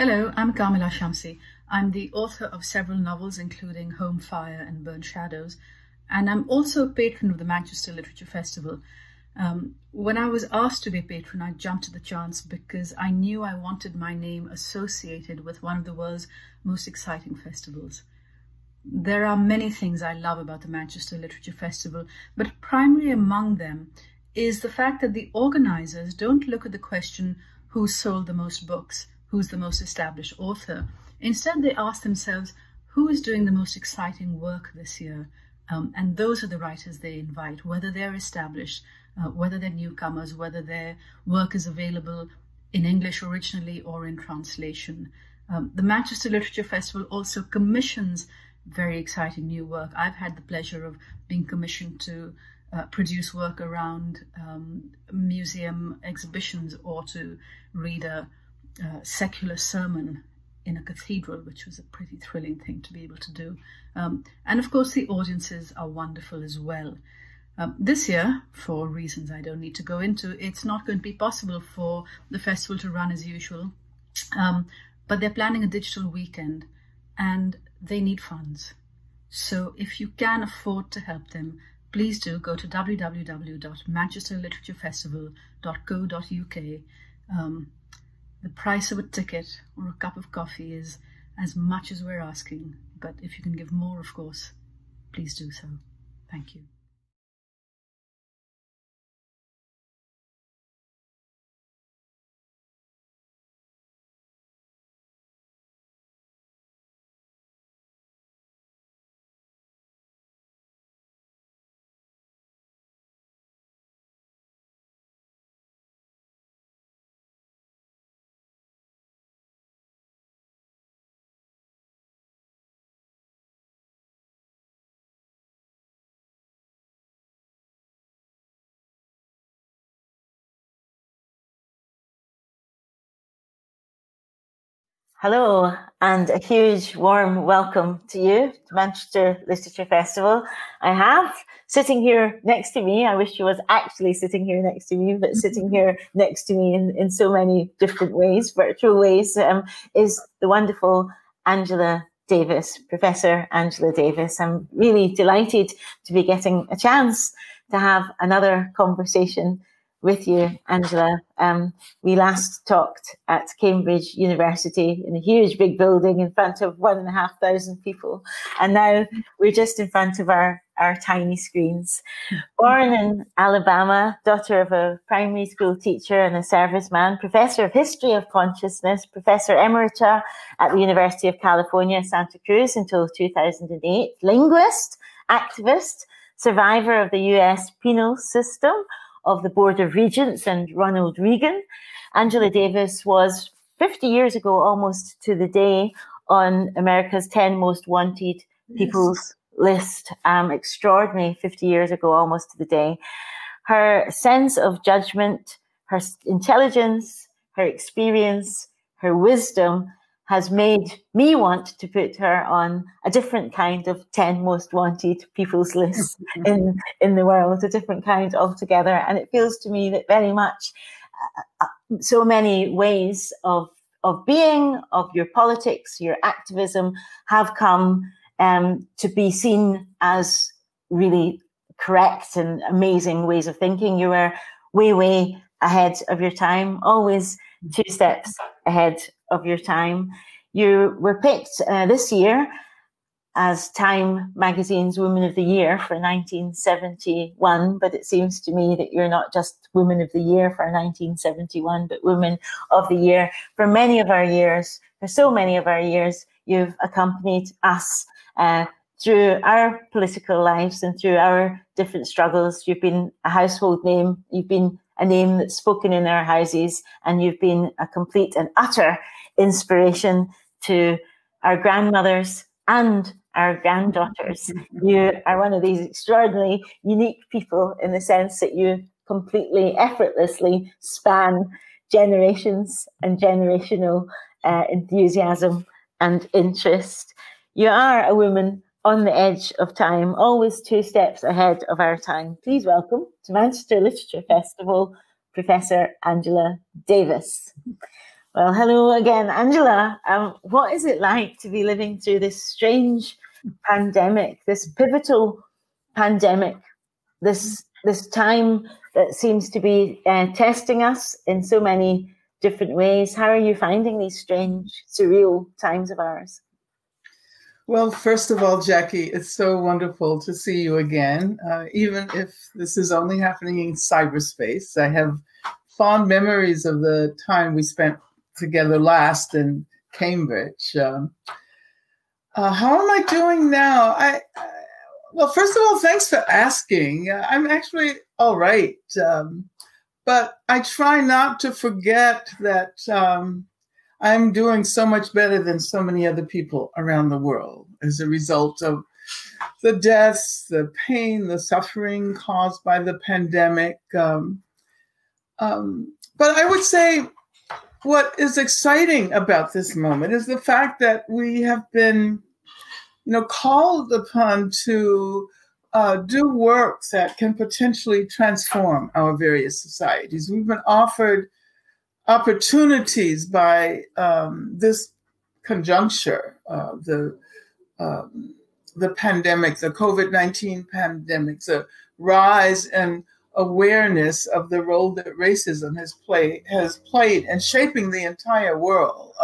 Hello, I'm Kamila Shamsi. I'm the author of several novels, including Home Fire and Burnt Shadows, and I'm also a patron of the Manchester Literature Festival. When I was asked to be a patron, I jumped at the chance because I knew I wanted my name associated with one of the world's most exciting festivals. There are many things I love about the Manchester Literature Festival, but primary among them is the fact that the organizers don't look at the question who sold the most books, who's the most established author. Instead, they ask themselves, who is doing the most exciting work this year? And those are the writers they invite, whether they're established, whether they're newcomers, whether their work is available in English originally or in translation. The Manchester Literature Festival also commissions very exciting new work. I've had the pleasure of being commissioned to produce work around museum exhibitions or to read a secular sermon in a cathedral, which was a pretty thrilling thing to be able to do. And of course, the audiences are wonderful as well. This year, for reasons I don't need to go into, it's not going to be possible for the festival to run as usual, but they're planning a digital weekend and they need funds. So if you can afford to help them, please do go to www.manchesterliteraturefestival.co.uk. The price of a ticket or a cup of coffee is as much as we're asking, but if you can give more, of course, please do so. Thank you. Hello, and a huge warm welcome to you to Manchester Literature Festival. I have sitting here next to me, I wish she was actually sitting here next to me, but sitting here next to me in so many different ways, virtual ways, is the wonderful Angela Davis, Professor Angela Davis. I'm really delighted to be getting a chance to have another conversation with you, Angela. We last talked at Cambridge University in a huge big building in front of 1,500 people. And now we're just in front of our tiny screens. Born in Alabama, daughter of a primary school teacher and a serviceman, professor of history of consciousness, professor emerita at the University of California, Santa Cruz until 2008, linguist, activist, survivor of the US penal system, of the Board of Regents and Ronald Reagan. Angela Davis was 50 years ago, almost to the day, on America's 10 most wanted people's list. Extraordinary, 50 years ago, almost to the day. Her sense of judgment, her intelligence, her experience, her wisdom has made me want to put her on a different kind of 10 most wanted people's list in the world, a different kind altogether. And it feels to me that very much so many ways of being, of your politics, your activism, have come to be seen as really correct and amazing ways of thinking. You were way, way ahead of your time, always 2 steps ahead of your time. You were picked this year as Time Magazine's Woman of the Year for 1971, but it seems to me that you're not just Woman of the Year for 1971, but Woman of the Year for many of our years. For so many of our years, you've accompanied us through our political lives and through our different struggles. You've been a household name. You've been a name that's spoken in our houses, and you've been a complete and utter inspiration to our grandmothers and our granddaughters. You are one of these extraordinarily unique people in the sense that you completely, effortlessly span generations and generational enthusiasm and interest. You are a woman on the edge of time, always 2 steps ahead of our time. Please welcome to Manchester Literature Festival, Professor Angela Davis. Well, hello again, Angela. What is it like to be living through this strange pandemic, this pivotal pandemic, this time that seems to be testing us in so many different ways? How are you finding these strange, surreal times of ours? Well, first of all, Jackie, it's so wonderful to see you again. Even if this is only happening in cyberspace, I have fond memories of the time we spent together last in Cambridge. How am I doing now? Well, first of all, thanks for asking. I'm actually all right. But I try not to forget that I'm doing so much better than so many other people around the world as a result of the deaths, the pain, the suffering caused by the pandemic. But I would say what is exciting about this moment is the fact that we have been, called upon to do work that can potentially transform our various societies. We've been offered opportunities by this conjuncture, the pandemic, the COVID-19 pandemic, the rise in awareness of the role that racism has played in shaping the entire world.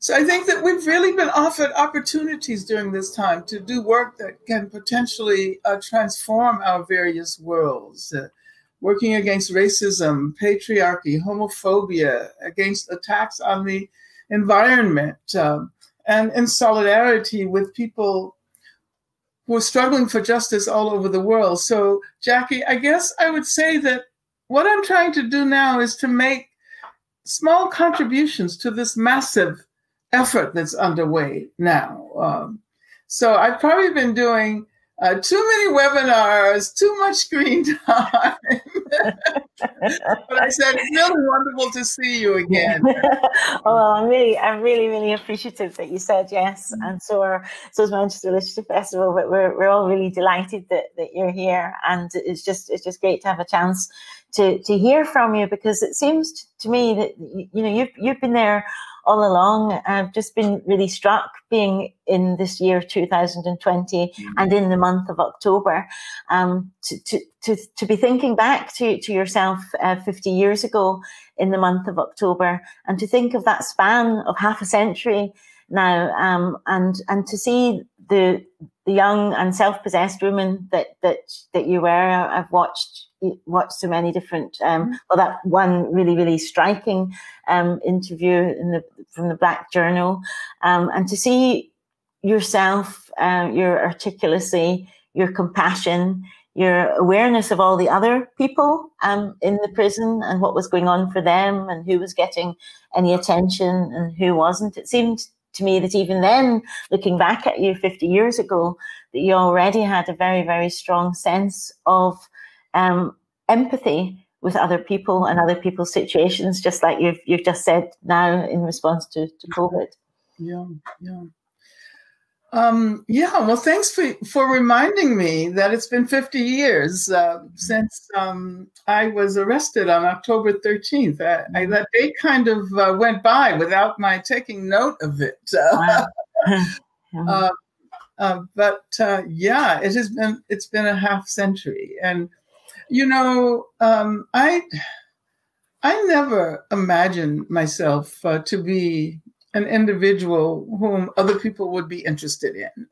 So I think that we've really been offered opportunities during this time to do work that can potentially transform our various worlds. Working against racism, patriarchy, homophobia, against attacks on the environment, and in solidarity with people who are struggling for justice all over the world. So, Jackie, I guess I would say that what I'm trying to do now is to make small contributions to this massive effort that's underway now. So I've probably been doing too many webinars, too much screen time. But I said, it's really wonderful to see you again. Well, I'm really appreciative that you said yes, and so is Manchester Literature Festival. But we're all really delighted that you're here, and it's just great to have a chance to hear from you, because it seems to me that you've been there all along. I've just been really struck being in this year 2020 and in the month of October, to be thinking back to yourself 50 years ago in the month of October, and to think of that span of half a century now, and to see the young and self-possessed woman that you were. I've watched so many different, that one really striking interview from the Black Journal, and to see yourself, your articulacy, your compassion, your awareness of all the other people in the prison and what was going on for them, and who was getting any attention and who wasn't. It seemed to me that even then, looking back at you 50 years ago, that you already had a very strong sense of empathy with other people and other people's situations, just like you've just said now in response to COVID. Yeah. Well, thanks for reminding me that it's been 50 years since I was arrested on October 13th. That date kind of went by without my taking note of it. It's been a half century, and I never imagined myself to be an individual whom other people would be interested in.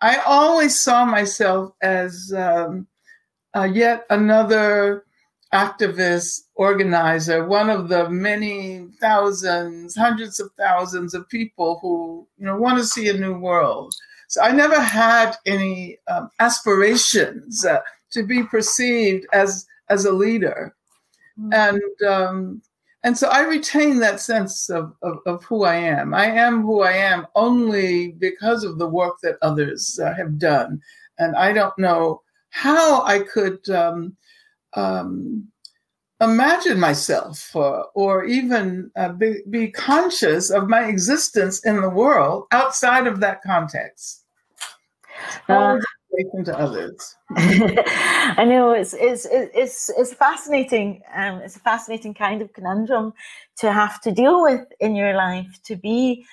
I always saw myself as yet another activist, organizer, one of the many thousands, hundreds of thousands of people who want to see a new world. So I never had any aspirations to be perceived as a leader. And so I retain that sense of who I am. I am who I am only because of the work that others have done. And I don't know how I could imagine myself or even be conscious of my existence in the world outside of that context. inspiration to others. I know it's fascinating. It's a fascinating kind of conundrum to have to deal with in your life, to be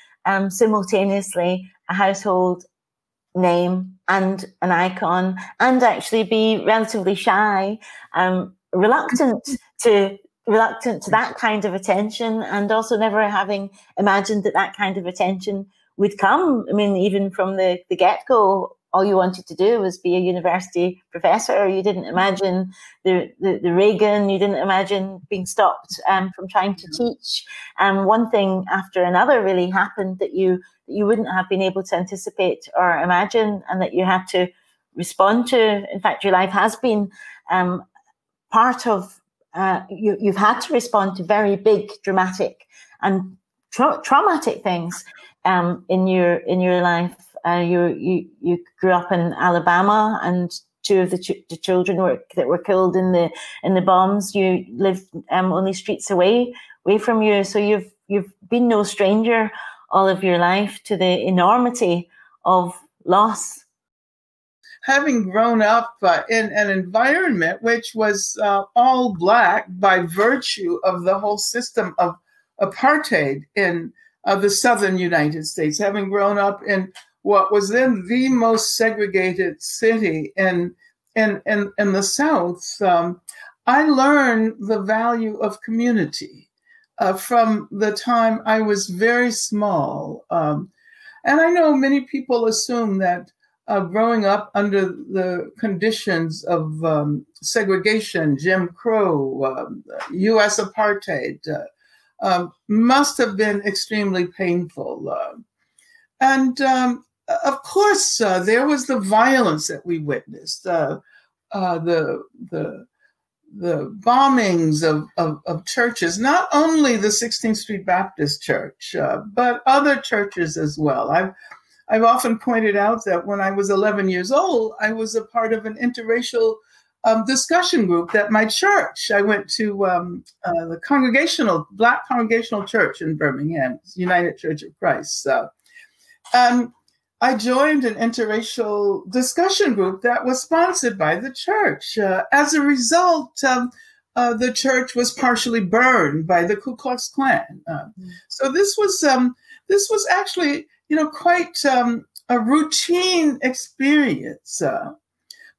simultaneously a household name and an icon, and actually be relatively shy, reluctant to that kind of attention, and also never having imagined that kind of attention would come. I mean, even from the get-go, all you wanted to do was be a university professor. You didn't imagine the Reagan. You didn't imagine being stopped from trying to teach. One thing after another really happened that you wouldn't have been able to anticipate or imagine, and that you had to respond to. In fact, your life has been part of. You've had to respond to very big, dramatic, and traumatic things in your life. You grew up in Alabama, and two of the children that were killed in the bombs. You lived only streets away from you, so you've been no stranger all of your life to the enormity of loss. Having grown up in an environment which was all Black by virtue of the whole system of apartheid in the southern United States, having grown up in what was then the most segregated city in the South, I learned the value of community from the time I was very small. And I know many people assume that growing up under the conditions of segregation, Jim Crow, U.S. apartheid, must have been extremely painful. And of course, there was the violence that we witnessed, the bombings of churches, not only the 16th Street Baptist Church, but other churches as well. I've often pointed out that when I was 11 years old, I was a part of an interracial discussion group at my church. I went to the Black Congregational Church in Birmingham, United Church of Christ. I joined an interracial discussion group that was sponsored by the church. As a result, the church was partially burned by the Ku Klux Klan. So this was actually, quite a routine experience.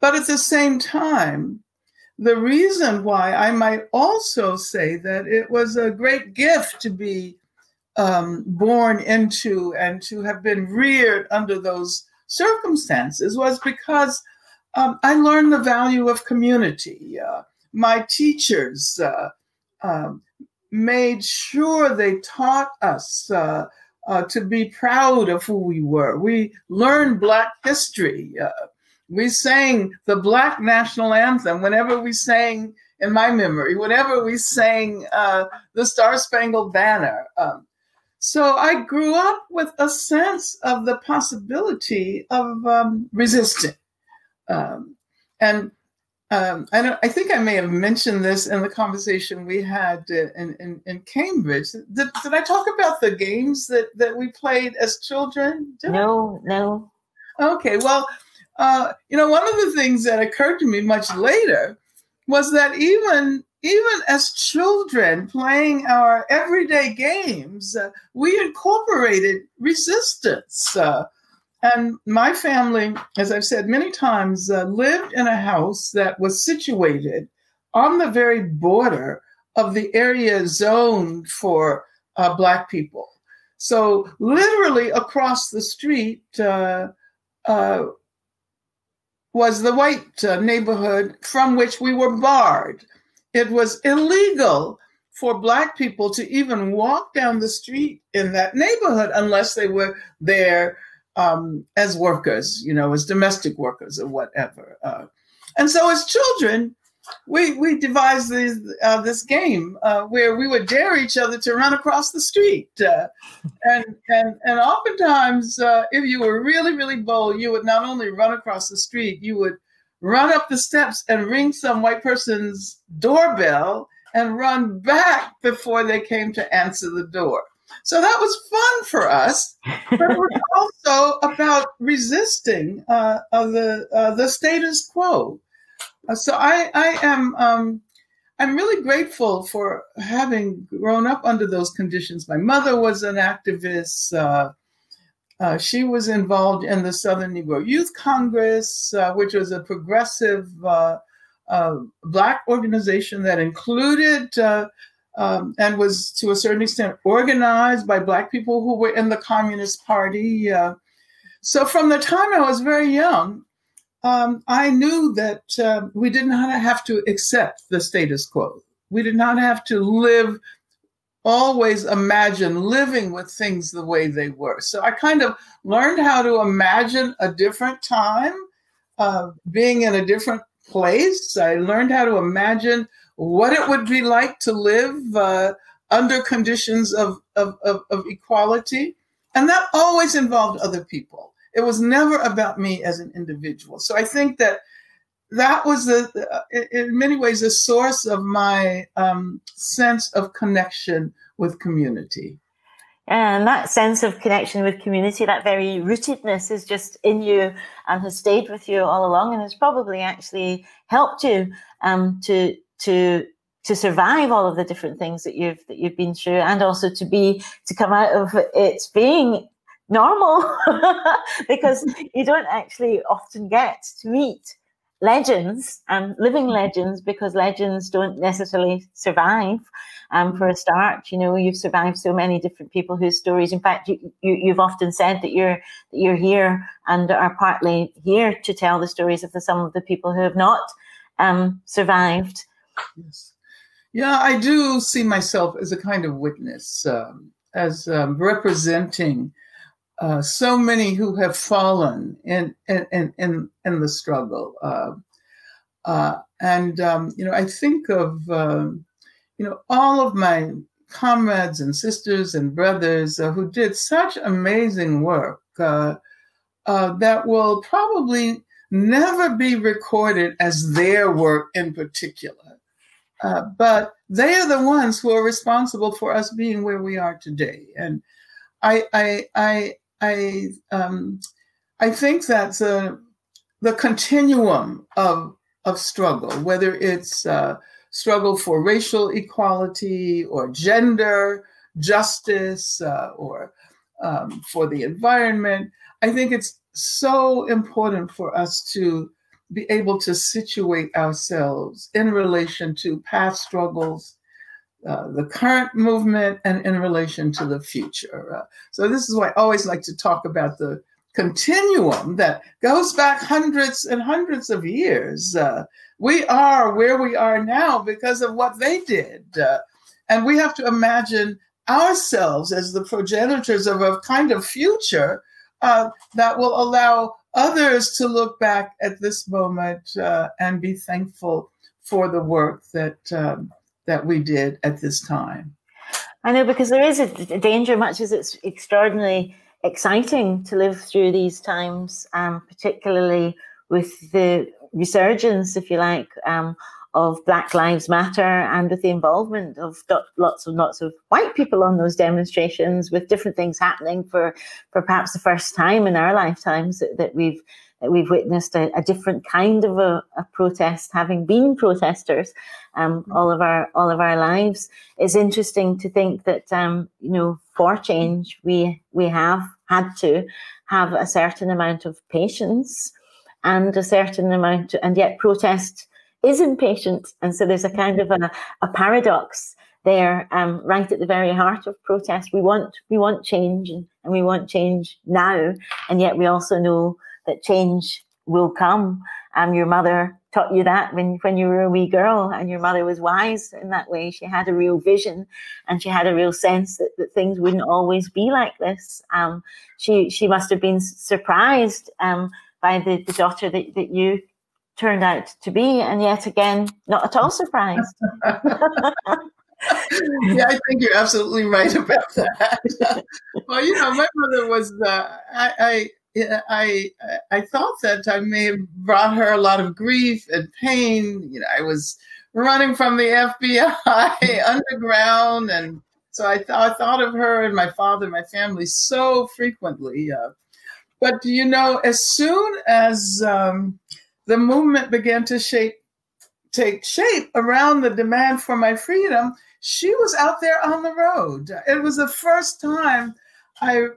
But at the same time, the reason why I might also say that it was a great gift to be born into and to have been reared under those circumstances was because I learned the value of community. My teachers made sure they taught us to be proud of who we were. We learned Black history. We sang the Black national anthem whenever we sang, in my memory, whenever we sang the Star Spangled Banner. So I grew up with a sense of the possibility of resisting. I think I may have mentioned this in the conversation we had in Cambridge. Did I talk about the games that we played as children? No. Okay, well, one of the things that occurred to me much later was that even as children playing our everyday games, we incorporated resistance. And my family, as I've said many times, lived in a house that was situated on the very border of the area zoned for Black people. So literally across the street was the white neighborhood from which we were barred. It was illegal for Black people to even walk down the street in that neighborhood unless they were there as workers, as domestic workers or whatever. And so as children, we devised this game where we would dare each other to run across the street. And oftentimes, if you were really, really bold, you would not only run across the street, you would run up the steps and ring some white person's doorbell and run back before they came to answer the door. So that was fun for us, but it was also about resisting the status quo. So I'm really grateful for having grown up under those conditions. My mother was an activist. She was involved in the Southern Negro Youth Congress, which was a progressive Black organization that included and was to a certain extent organized by Black people who were in the Communist Party. So from the time I was very young, I knew that we did not have to accept the status quo. We did not have to always imagine living with things the way they were. So I kind of learned how to imagine a different time, being in a different place. I learned how to imagine what it would be like to live under conditions of equality. And that always involved other people. It was never about me as an individual. So I think that was, in many ways, the source of my sense of connection with community. And that sense of connection with community, that very rootedness is just in you and has stayed with you all along, and has probably actually helped you to survive all of the different things that you've been through, and also to come out of it being normal, because you don't actually often get to meet legends and living legends, because legends don't necessarily survive. For a start, you've survived so many different people whose stories. In fact, you've often said that you're here and are partly here to tell the stories of some of the people who have not survived. Yes. Yeah, I do see myself as a kind of witness, as representing so many who have fallen in the struggle, and I think of all of my comrades and sisters and brothers who did such amazing work that will probably never be recorded as their work in particular, but they are the ones who are responsible for us being where we are today. And I think that the continuum of struggle, whether it's struggle for racial equality or gender justice or for the environment, I think it's so important for us to be able to situate ourselves in relation to past struggles, the current movement, and in relation to the future. So this is why I always like to talk about the continuum that goes back hundreds and hundreds of years. We are where we are now because of what they did. And we have to imagine ourselves as the progenitors of a kind of future that will allow others to look back at this moment and be thankful for the work that we did at this time. I know, because there is a danger, much as it's extraordinarily exciting to live through these times, particularly with the resurgence, if you like, of Black Lives Matter, and with the involvement of lots of white people on those demonstrations, with different things happening for perhaps the first time in our lifetimes that we've witnessed a different kind of a protest, having been protesters all of our lives. It's interesting to think that for change we have had to have a certain amount of patience and a certain amount, and yet protest is impatient, and so there's a kind of a paradox there, right at the very heart of protest. We want change, and we want change now, and yet we also know that change will come. Your mother taught you that when you were a wee girl, and your mother was wise in that way. She had a real vision, and she had a real sense that things wouldn't always be like this. She must have been surprised by the daughter that you turned out to be, and yet again, not at all surprised. Yeah, I think you're absolutely right about that. Well, my mother was, I thought that I may have brought her a lot of grief and pain. I was running from the FBI underground and So I thought of her and my father, my family so frequently. But, you know, as soon as the movement began to take shape around the demand for my freedom, she was out there on the road. It was the first time I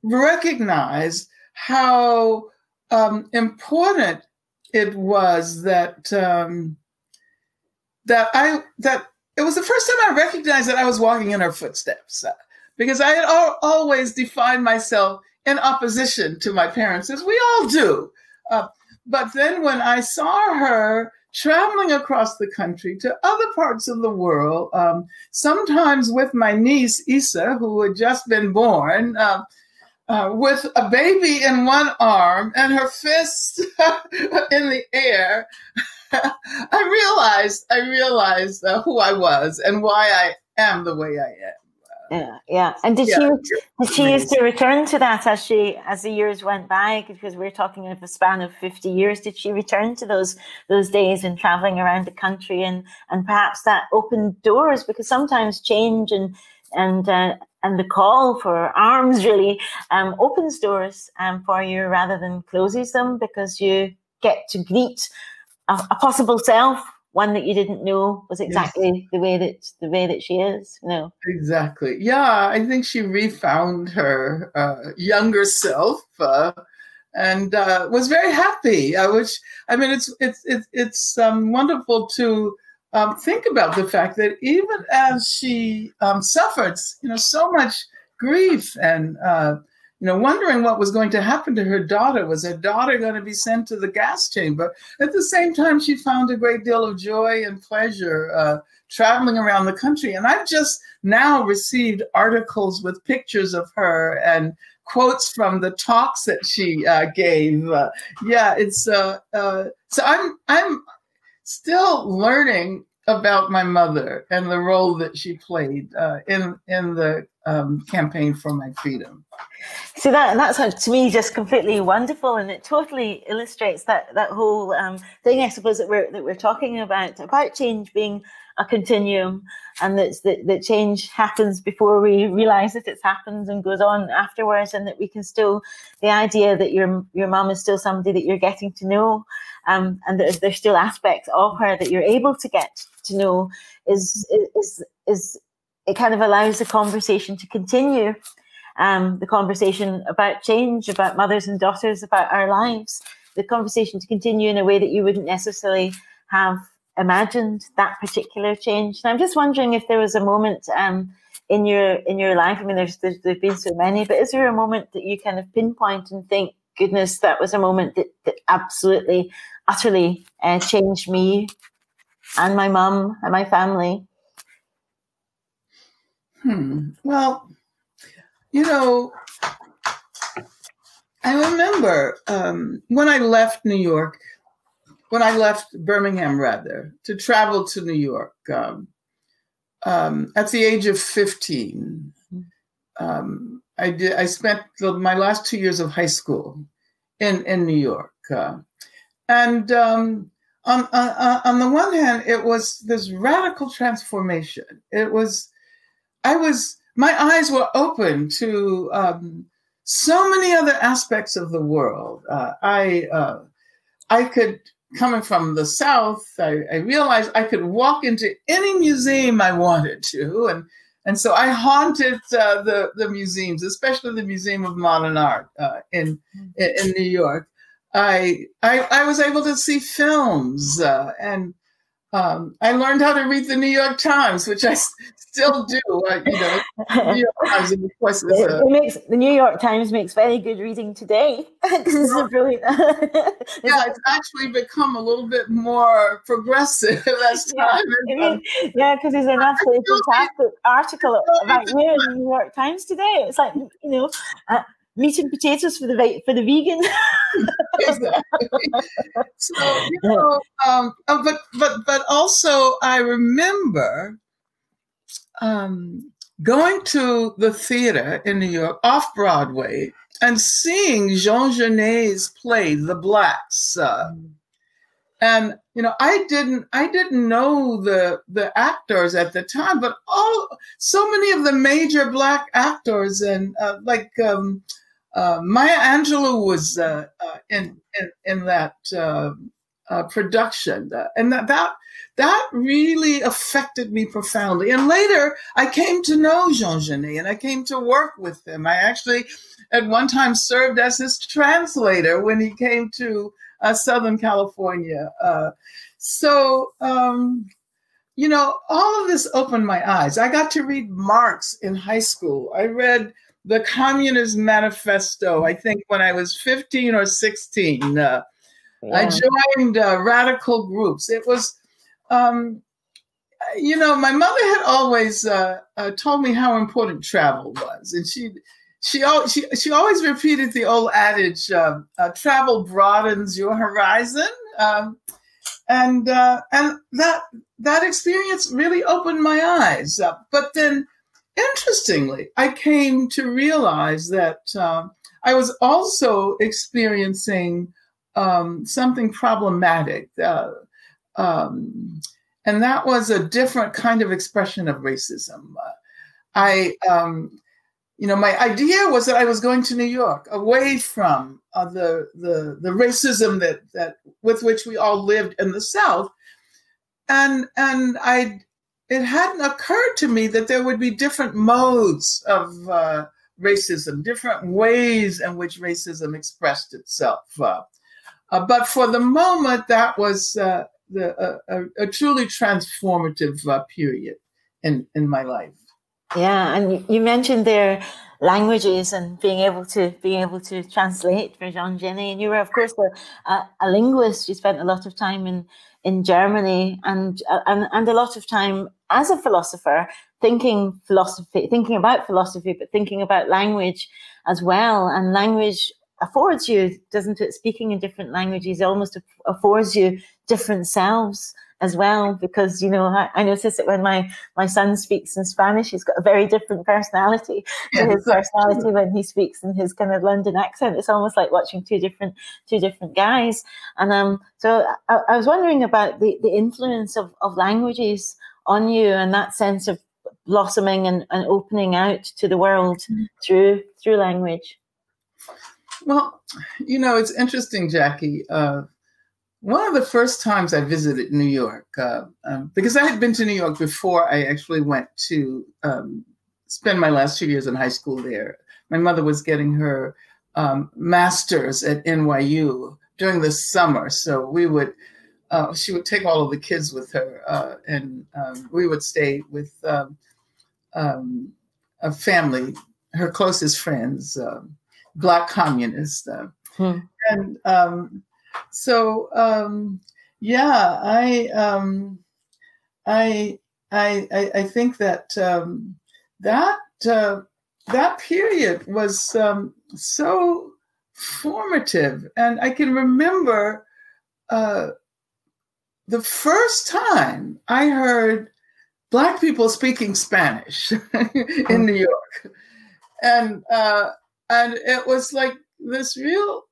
recognized how important it was that it was the first time I recognized that I was walking in her footsteps, because I had always defined myself in opposition to my parents, as we all do. But then when I saw her traveling across the country to other parts of the world, sometimes with my niece, Issa, who had just been born, with a baby in one arm and her fist in the air, I realized who I was and why I am the way I am. Yeah. And did she used to return to that as the years went by? Because we're talking of a span of 50 years. Did she return to those days and traveling around the country, and perhaps that opened doors? Because sometimes change and the call for arms really opens doors for you rather than closes them, because you get to greet a possible self, one that you didn't know was exactly the way that she is. You know. Exactly. Yeah, I think she refound her younger self and was very happy. Which, I mean, it's wonderful to think about the fact that even as she suffered, you know, so much grief and you know, wondering what was going to happen to her daughter. Was her daughter going to be sent to the gas chamber? At the same time, she found a great deal of joy and pleasure traveling around the country. And I've just now received articles with pictures of her and quotes from the talks that she gave. It's so I'm still learning about my mother and the role that she played in the campaign for my freedom. So that's to me just completely wonderful, and it totally illustrates that whole thing, I suppose, that we're talking about change being a continuum, and that change happens before we realize that it's happened and goes on afterwards, and that we can still, the idea that your mom is still somebody that you're getting to know, and there's still aspects of her that you're able to get to know is it kind of allows the conversation to continue. The conversation about change, about mothers and daughters, about our lives, the conversation to continue in a way that you wouldn't necessarily have imagined that particular change. And I'm just wondering if there was a moment in your life. I mean, there's been so many, but is there a moment that you kind of pinpoint and think, goodness, that was a moment that absolutely, utterly changed me and my mum and my family? Well, you know, I remember when I left New York, when I left Birmingham, rather, to travel to New York at the age of 15. I spent my last 2 years of high school in New York. And on the one hand, it was this radical transformation. My eyes were open to so many other aspects of the world. I could, coming from the South, I realized I could walk into any museum I wanted to, and so I haunted the museums, especially the Museum of Modern Art in New York. I was able to see films and I learned how to read the New York Times, which I still do. The New York Times, of course, the New York Times makes very good reading today. It's brilliant. It's actually become a little bit more progressive as time. Because there's an absolutely fantastic article about you in the New York Times today. It's like, meat and potatoes for the vegan. Exactly. So but also I remember going to the theater in New York off Broadway and seeing Jean Genet's play The Blacks, And I didn't know the actors at the time, but so many of the major Black actors, and like Maya Angelou was in that production, and that really affected me profoundly. And later, I came to know Jean Genet, and I came to work with him. I actually, at one time, served as his translator when he came to Southern California. All of this opened my eyes. I got to read Marx in high school. I read the Communist Manifesto, I think, when I was 15 or 16. I joined radical groups. It was, my mother had always told me how important travel was, and she always repeated the old adage, travel broadens your horizon. And that experience really opened my eyes. But then, interestingly, I came to realize that I was also experiencing something problematic. And that was a different kind of expression of racism. My idea was that I was going to New York, away from the racism that with which we all lived in the South, and it hadn't occurred to me that there would be different modes of racism, different ways in which racism expressed itself. But for the moment, that was a truly transformative period in my life. Yeah, and you mentioned their languages and being able to translate for Jean Genet, and you were, of course, a linguist. You spent a lot of time in Germany, and a lot of time as a philosopher, thinking about philosophy, but thinking about language as well. And language affords you, doesn't it? Speaking in different languages almost affords you different selves as well, because I notice that when my son speaks in Spanish, he's got a very different personality to his personality when he speaks in his kind of London accent. It's almost like watching two different guys. And so I was wondering about the influence of languages on you, and that sense of blossoming and opening out to the world through language. Well, it's interesting, Jackie. One of the first times I visited New York, because I had been to New York before I actually went to spend my last 2 years in high school there. My mother was getting her master's at NYU during the summer, so she would take all of the kids with her, and we would stay with a family, her closest friends, Black communists, and. So I think that that period was so formative, and I can remember the first time I heard Black people speaking Spanish in New York, and it was like this real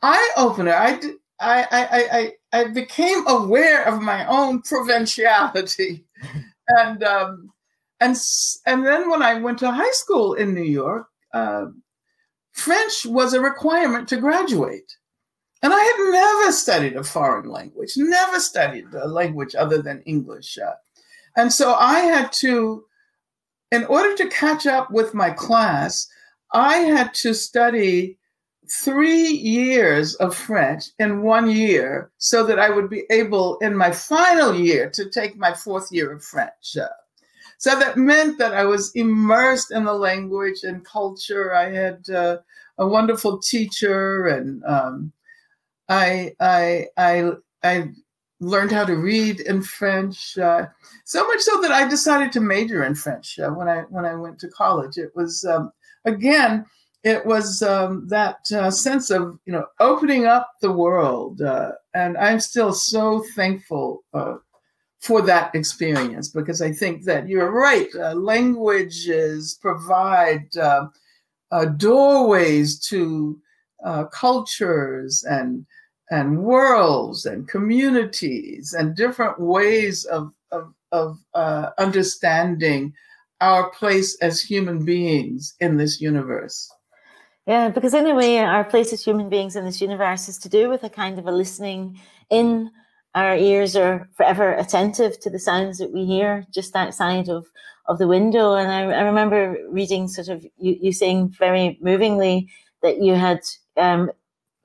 eye opener. I became aware of my own provinciality, and then when I went to high school in New York, French was a requirement to graduate, and I had never studied a foreign language, never studied a language other than English, and so I had to, in order to catch up with my class, I had to study 3 years of French in 1 year so that I would be able in my final year to take my 4th year of French. So that meant that I was immersed in the language and culture. I had a wonderful teacher, and I learned how to read in French. So much so that I decided to major in French when I went to college. It was again. It was that sense of, opening up the world. And I'm still so thankful for that experience, because I think that you're right. Languages provide doorways to cultures and worlds and communities and different ways of understanding our place as human beings in this universe. Yeah, because in a way, our place as human beings in this universe is to do with a kind of a listening in. Our ears are forever attentive to the sounds that we hear just outside of the window. And I remember reading sort of you saying very movingly that you had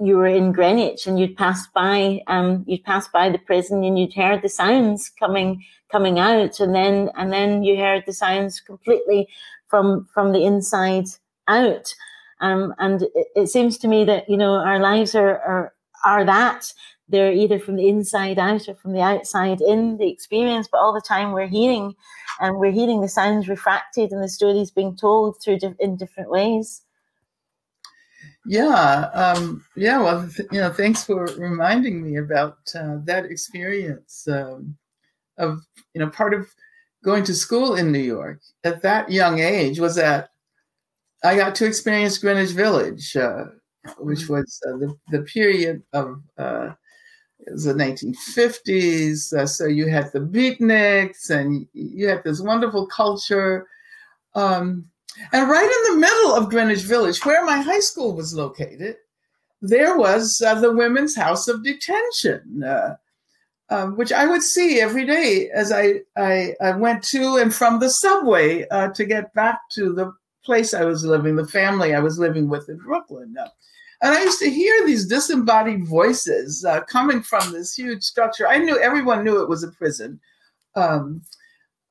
you were in Greenwich and you'd passed by the prison and you'd heard the sounds coming out, and then you heard the sounds completely from the inside out. And it seems to me that, you know, our lives are that. They're either from the inside out or from the outside in the experience, but all the time we're hearing the sounds refracted and the stories being told in different ways. Yeah, well, you know, thanks for reminding me about that experience of, you know, part of going to school in New York at that young age was that I got to experience Greenwich Village, which was the period of it was the 1950s. So you had the beatniks and you had this wonderful culture. And right in the middle of Greenwich Village, where my high school was located, there was the Women's House of Detention, which I would see every day as I went to and from the subway to get back to the place I was living, the family I was living with in Brooklyn. And I used to hear these disembodied voices coming from this huge structure. Everyone knew it was a prison. But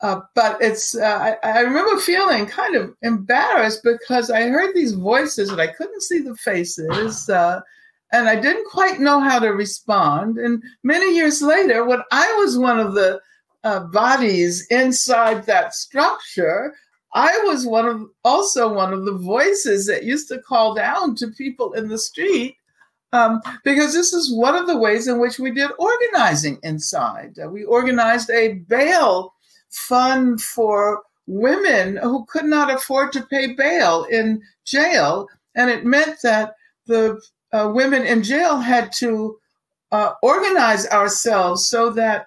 I remember feeling kind of embarrassed because I heard these voices and I couldn't see the faces. And I didn't quite know how to respond. And many years later, when I was one of the bodies inside that structure, I was also one of the voices that used to call down to people in the street, because this is one of the ways in which we did organizing inside. We organized a bail fund for women who could not afford to pay bail in jail. And it meant that the women in jail had to organize ourselves so that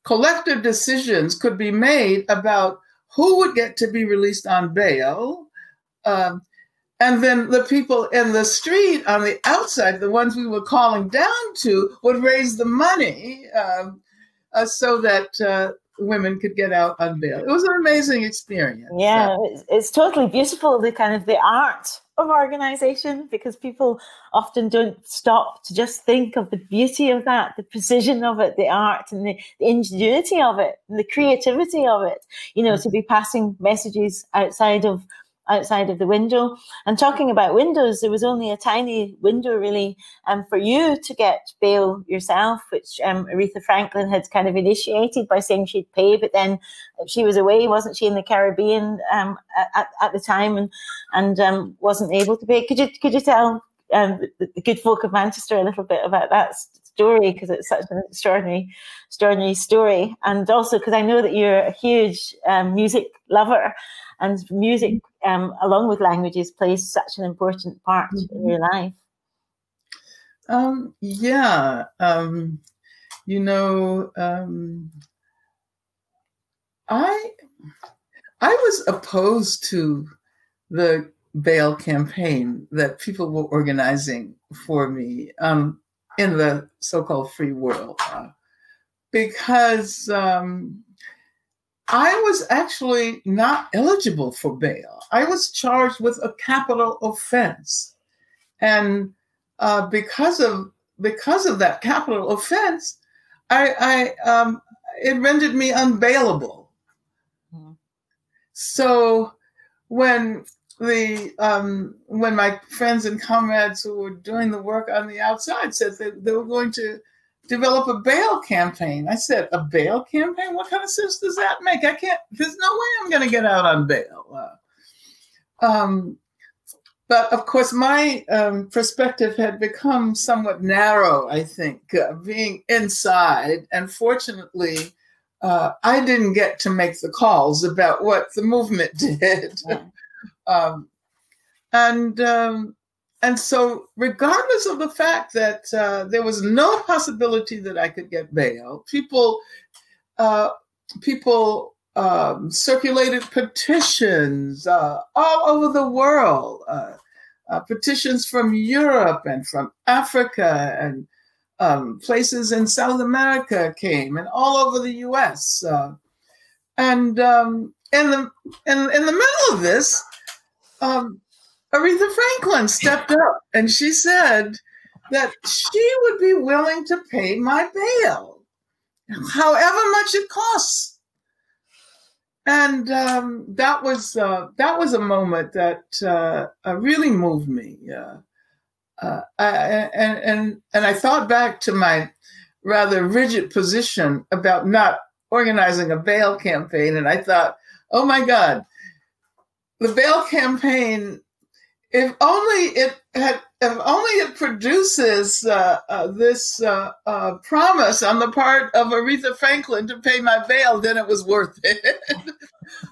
collective decisions could be made about who would get to be released on bail. And then the people in the street on the outside, the ones we were calling down to, would raise the money so that women could get out on bail. It was an amazing experience. Yeah, it's totally beautiful, the kind of the art of organization, because people often don't stop to just think of the beauty of that, the precision of it, the art and the ingenuity of it, and the creativity of it, you know, to be passing messages outside of the window. And talking about windows, there was only a tiny window really for you to get bail yourself, which Aretha Franklin had kind of initiated by saying she'd pay, but then she was away, wasn't she, in the Caribbean at the time, and wasn't able to pay. Could you tell the good folk of Manchester a little bit about that story, because it's such an extraordinary story, and also because I know that you're a huge music lover, and music, along with languages, plays such an important part in your life. Yeah, you know, I was opposed to the bail campaign that people were organizing for me in the so-called free world, because I was actually not eligible for bail. I was charged with a capital offense, and because of that capital offense, it rendered me unbailable. Mm-hmm. So when my friends and comrades who were doing the work on the outside said that they were going to develop a bail campaign, I said, a bail campaign? What kind of sense does that make? There's no way I'm going to get out on bail. But of course, my perspective had become somewhat narrow, I think, being inside. And fortunately, I didn't get to make the calls about what the movement did. Yeah. and so regardless of the fact that there was no possibility that I could get bail, people circulated petitions all over the world, petitions from Europe and from Africa, and places in South America came, and all over the U.S. And in the middle of this, Aretha Franklin stepped up, and she said that she would be willing to pay my bail, however much it costs. And that was a moment that really moved me. And I thought back to my rather rigid position about not organizing a bail campaign, and I thought, oh my God, the bail campaign, if only it produces this promise on the part of Aretha Franklin to pay my bail, then it was worth it.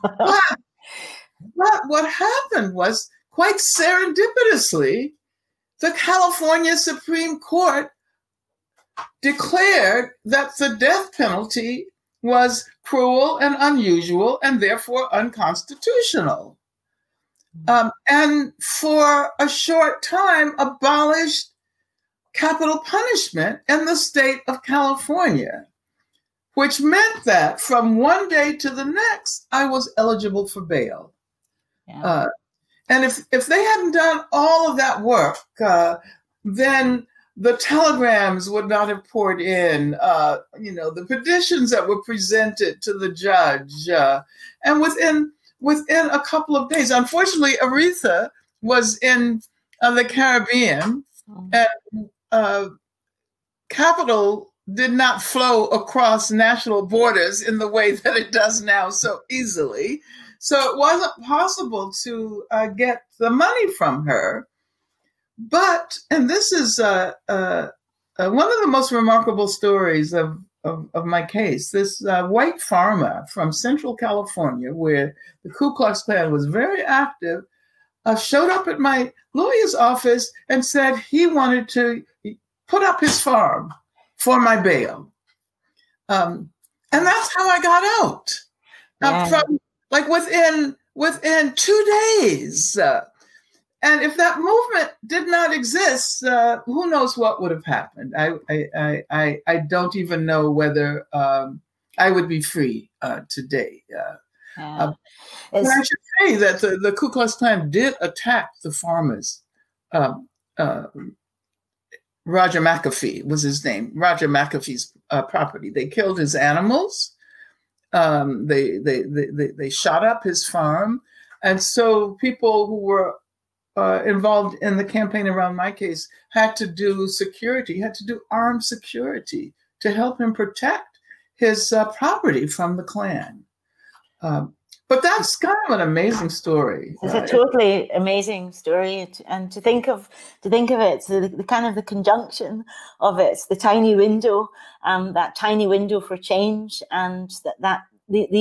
but what happened was, quite serendipitously, the California Supreme Court declared that the death penalty was cruel and unusual and therefore unconstitutional. And for a short time abolished capital punishment in the state of California, which meant that from one day to the next, I was eligible for bail. Yeah. And if they hadn't done all of that work, then the telegrams would not have poured in, the petitions that were presented to the judge. And within a couple of days, unfortunately, Aretha was in the Caribbean, and capital did not flow across national borders in the way that it does now so easily. So it wasn't possible to get the money from her. But, and this is one of the most remarkable stories of my case, this white farmer from Central California, where the Ku Klux Klan was very active, showed up at my lawyer's office and said he wanted to put up his farm for my bail. And that's how I got out. From, like, within 2 days. And if that movement did not exist, who knows what would have happened? I don't even know whether I would be free today. And I should say that the Ku Klux Klan did attack the farmers. Roger McAfee was his name. Roger McAfee's property. They killed his animals. They shot up his farm, and so people who were involved in the campaign around my case had to do security, had to do armed security to help him protect his property from the Klan. But that's kind of an amazing story. It's a totally amazing story, and to think of it, so the kind of the conjunction of it, the tiny window, that tiny window for change, and the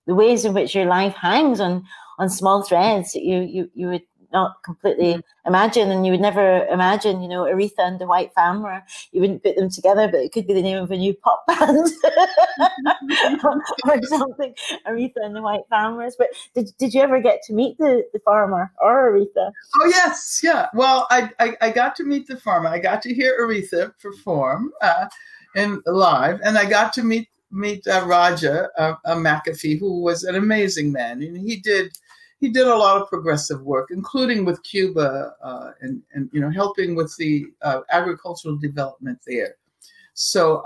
ways in which your life hangs on small threads that you would not completely imagine, and you would never imagine, Aretha and the White Farmer. You wouldn't put them together, but it could be the name of a new pop band or something. Aretha and the White Farmers. But did you ever get to meet the farmer or Aretha? Oh yes, yeah. Well, I got to meet the farmer. I got to hear Aretha perform live, and I got to meet Roger McAfee, who was an amazing man, and he did a lot of progressive work, including with Cuba, and helping with the agricultural development there. So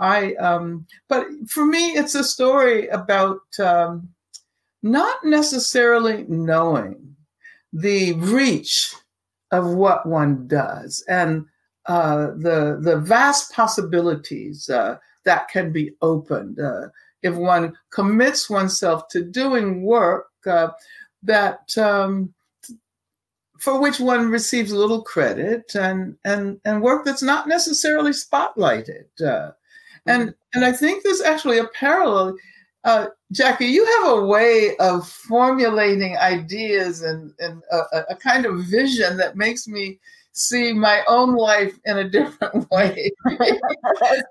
but for me, it's a story about not necessarily knowing the reach of what one does and the vast possibilities that can be opened if one commits oneself to doing work that for which one receives little credit and work that's not necessarily spotlighted. And I think there's actually a parallel. Jackie, you have a way of formulating ideas and a kind of vision that makes me see my own life in a different way. That's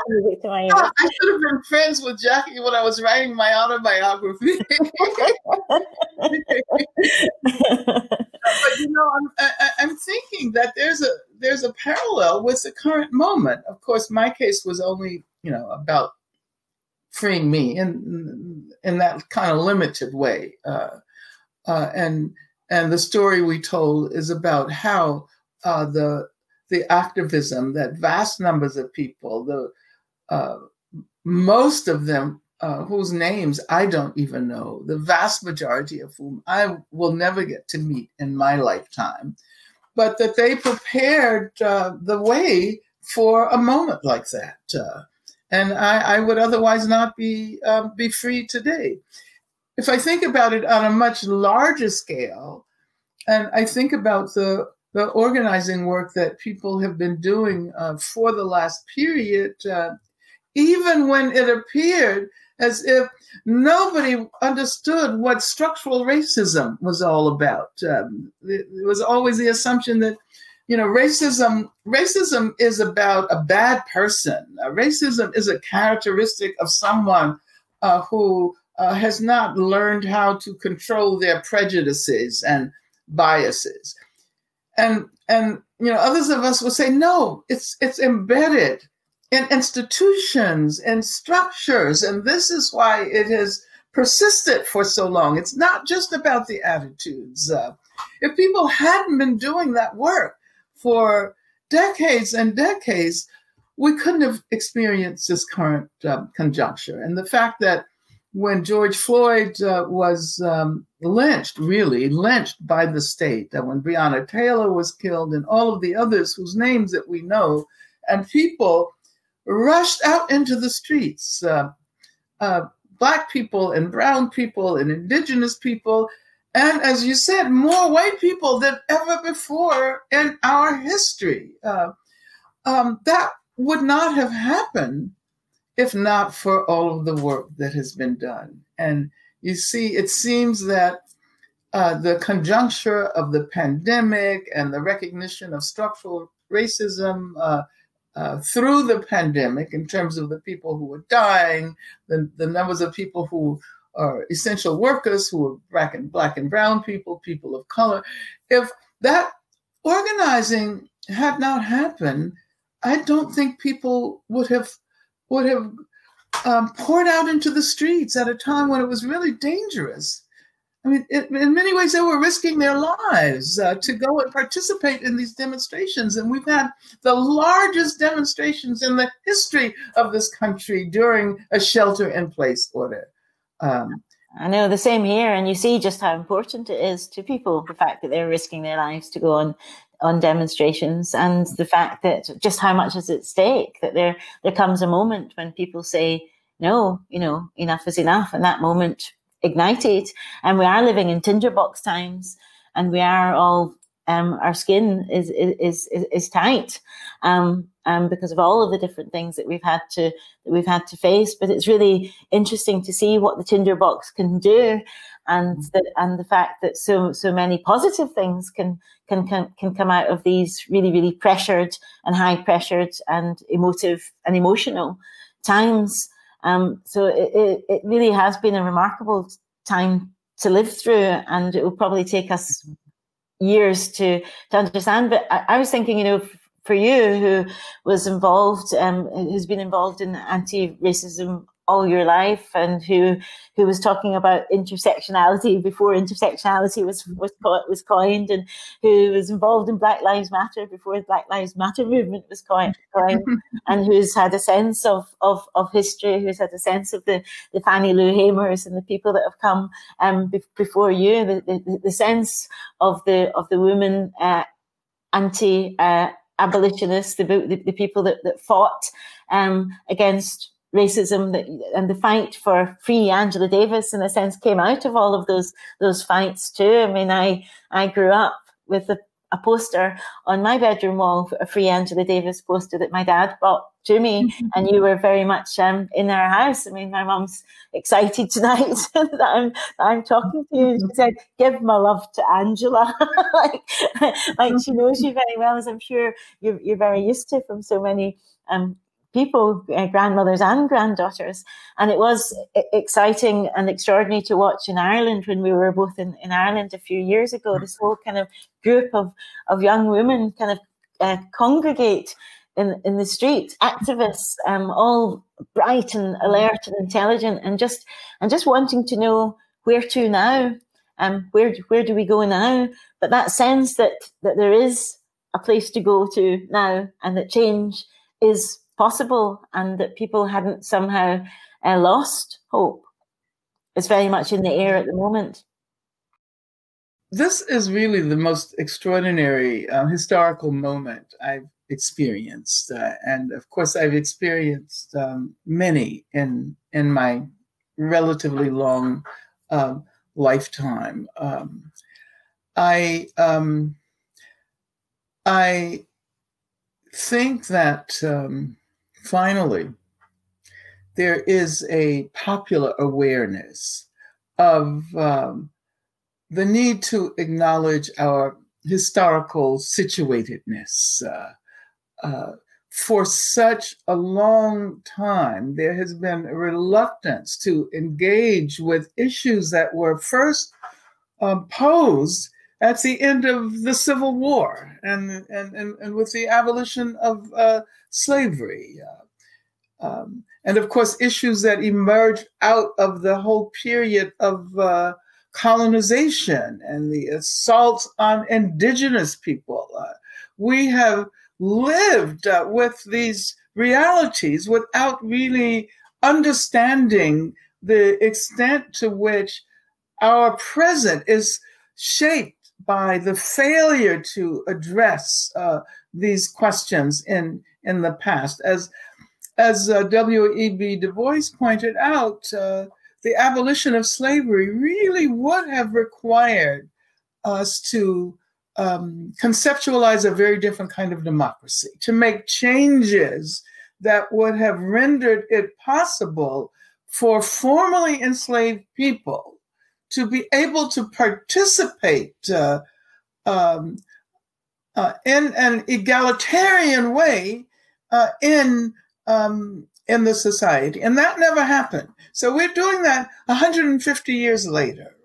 music to my ears. I should have been friends with Jackie when I was writing my autobiography. But you know, I'm thinking that there's a parallel with the current moment. Of course, my case was only, you know, about freeing me in that kind of limited way, and the story we told is about how the activism that vast numbers of people, most of them whose names I don't even know, the vast majority of whom I will never get to meet in my lifetime, but that they prepared the way for a moment like that. And I would otherwise not be free today. If I think about it on a much larger scale, and I think about the organizing work that people have been doing for the last period, even when it appeared as if nobody understood what structural racism was all about. It was always the assumption that, you know, racism is about a bad person. Racism is a characteristic of someone who has not learned how to control their prejudices and biases. And you know, others of us will say, no, it's embedded in institutions and structures, and this is why it has persisted for so long. It's not just about the attitudes. If people hadn't been doing that work for decades and decades, we couldn't have experienced this current conjuncture. And the fact that when George Floyd was lynched by the state, that when Breonna Taylor was killed and all of the others whose names that we know, and people rushed out into the streets, Black people and brown people and indigenous people, and as you said, more white people than ever before in our history. That would not have happened if not for all of the work that has been done. And you see, it seems that the conjuncture of the pandemic and the recognition of structural racism through the pandemic, in terms of the people who were dying, the numbers of people who are essential workers, who are Black and brown people, people of color. If that organizing had not happened, I don't think people would have poured out into the streets at a time when it was really dangerous. I mean, in many ways, they were risking their lives to go and participate in these demonstrations. And we've had the largest demonstrations in the history of this country during a shelter-in-place order. I know, the same here. And you see just how important it is to people, the fact that they're risking their lives to go on demonstrations, and the fact that just how much is at stake, that there comes a moment when people say, no, you know, enough is enough. And that moment ignited, and we are living in tinderbox times, and we are all our skin is tight because of all of the different things that we've had to face. But it's really interesting to see what the tinderbox can do, and the fact that so many positive things can come out of these really pressured and high pressured and emotive and emotional times. So it really has been a remarkable time to live through, and it will probably take us years to understand. But I was thinking, you know, for you, who was involved, who's been involved in anti-racism all your life, and who was talking about intersectionality before intersectionality was coined, and who was involved in Black Lives Matter before the Black Lives Matter movement was coined, and who's had a sense of history, who's had a sense of the Fannie Lou Hamers and the people that have come before you, the sense of the women anti-abolitionists, the people that fought against racism, and the fight for free Angela Davis, in a sense, came out of all of those fights too. I mean, I grew up with a poster on my bedroom wall, a free Angela Davis poster that my dad bought to me, and you were very much in our house. I mean, my mum's excited tonight that I'm talking to you. She said, "Give my love to Angela," like she knows you very well, as I'm sure you're very used to from so many people, grandmothers and granddaughters. And it was exciting and extraordinary to watch in Ireland when we were both in Ireland a few years ago. This whole kind of group of young women kind of congregate in the street, activists, all bright and alert and intelligent, and just wanting to know where to now, where do we go now? But that sense that there is a place to go to now, and that change is possible, and that people hadn't somehow lost hope. It's very much in the air at the moment. This is really the most extraordinary historical moment I've experienced, and of course I've experienced many in my relatively long lifetime. I think that finally there is a popular awareness of the need to acknowledge our historical situatedness. For such a long time, there has been a reluctance to engage with issues that were first posed at the end of the Civil War and with the abolition of slavery. And of course, issues that emerged out of the whole period of colonization and the assault on indigenous people. We have lived with these realities without really understanding the extent to which our present is shaped by the failure to address these questions in the past. As W.E.B. Du Bois pointed out, the abolition of slavery really would have required us to conceptualize a very different kind of democracy, to make changes that would have rendered it possible for formerly enslaved people to be able to participate in an egalitarian way in the society. And that never happened. So we're doing that 150 years later.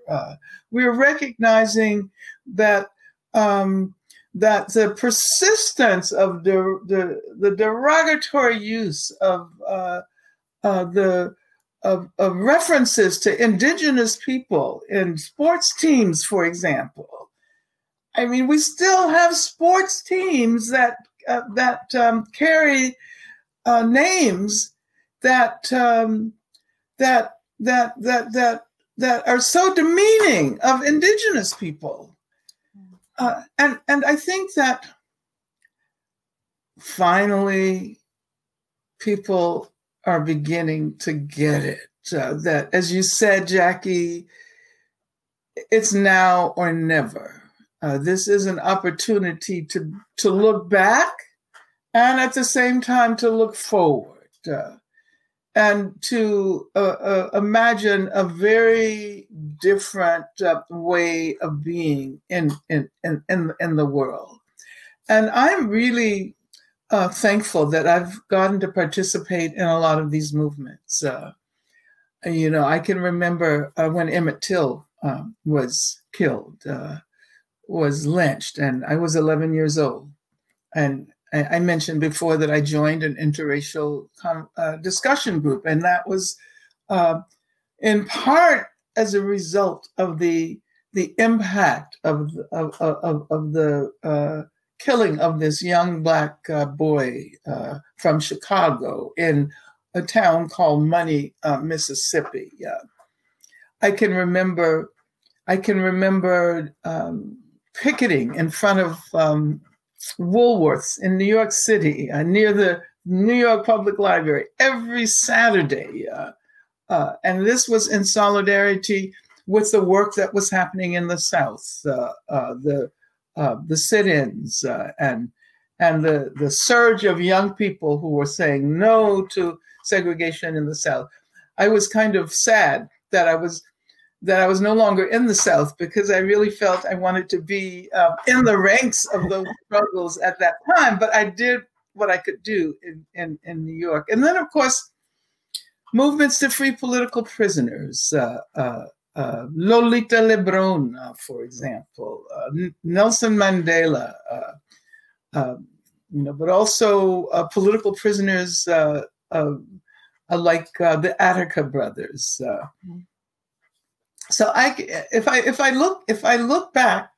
We're recognizing that that the persistence of the derogatory use of references to indigenous people in sports teams, for example. I mean, we still have sports teams that carry names that are so demeaning of indigenous people. And I think that finally people are beginning to get it. That, as you said, Jackie, it's now or never. This is an opportunity to look back and at the same time to look forward and to imagine a very different way of being in the world. And I'm really thankful that I've gotten to participate in a lot of these movements. You know, I can remember when Emmett Till was killed, was lynched, and I was 11 years old. And I mentioned before that I joined an interracial discussion group, and that was in part as a result of the impact of the killing of this young Black boy from Chicago in a town called Money, Mississippi. I can remember picketing in front of Woolworths in New York City, near the New York Public Library, every Saturday. And this was in solidarity with the work that was happening in the South, the the sit-ins and the surge of young people who were saying no to segregation in the South, I was kind of sad that I was no longer in the South, because I really felt I wanted to be in the ranks of those struggles at that time. But I did what I could do in New York. And then, of course, movements to free political prisoners, Lolita Lebron, for example, Nelson Mandela, but also political prisoners like the Attica brothers. So if I look back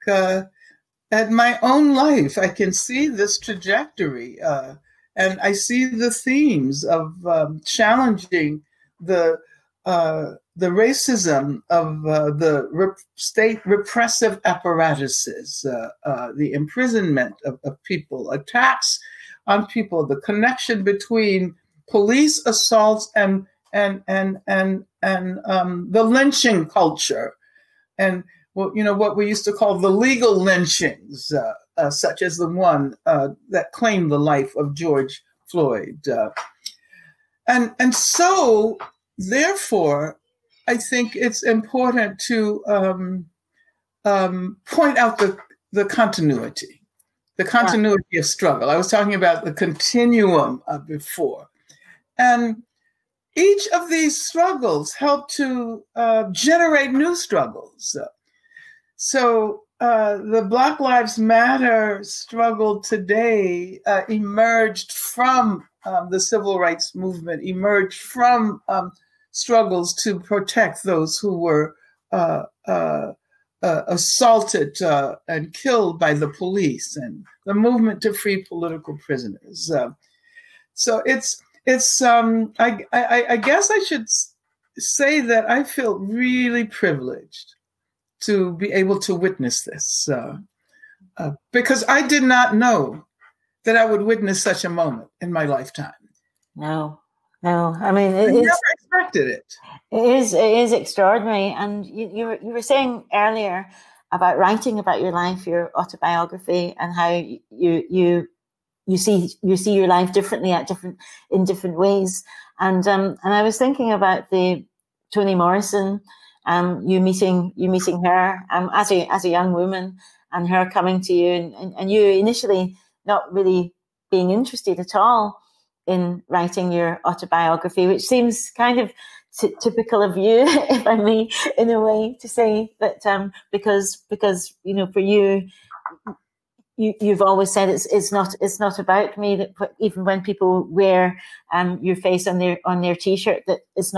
at my own life, I can see this trajectory, and I see the themes of challenging the racism of the state repressive apparatuses, the imprisonment of people, attacks on people, the connection between police assaults and the lynching culture, and what we used to call the legal lynchings, such as the one that claimed the life of George Floyd, and so therefore, I think it's important to point out the continuity of struggle. I was talking about the continuum before, and each of these struggles help to generate new struggles. So the Black Lives Matter struggle today emerged from the civil rights movement, emerged from struggles to protect those who were assaulted and killed by the police, and the movement to free political prisoners. So it's I guess I should say that I feel really privileged to be able to witness this, because I did not know that I would witness such a moment in my lifetime. No. I mean, I never expected it. It is extraordinary. And you were saying earlier about writing about your life, your autobiography, and how you see your life differently in different ways. And I was thinking about the Toni Morrison, you meeting her as a young woman, and her coming to you, and you initially not really being interested at all in writing your autobiography, which seems kind of typical of you, if I may, in a way, to say that because for you. You've always said it's not about me, that even when people wear your face on their T-shirt, that it's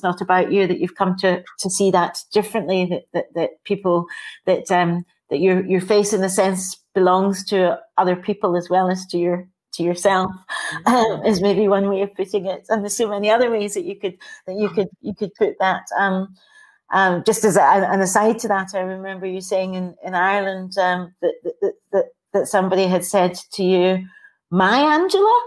not about you, that you've come to see that differently, that people that your face in a sense belongs to other people as well as to yourself, is maybe one way of putting it, and there's so many other ways that you could put that. Just as an aside to that, I remember you saying in Ireland that somebody had said to you, "My Angela,"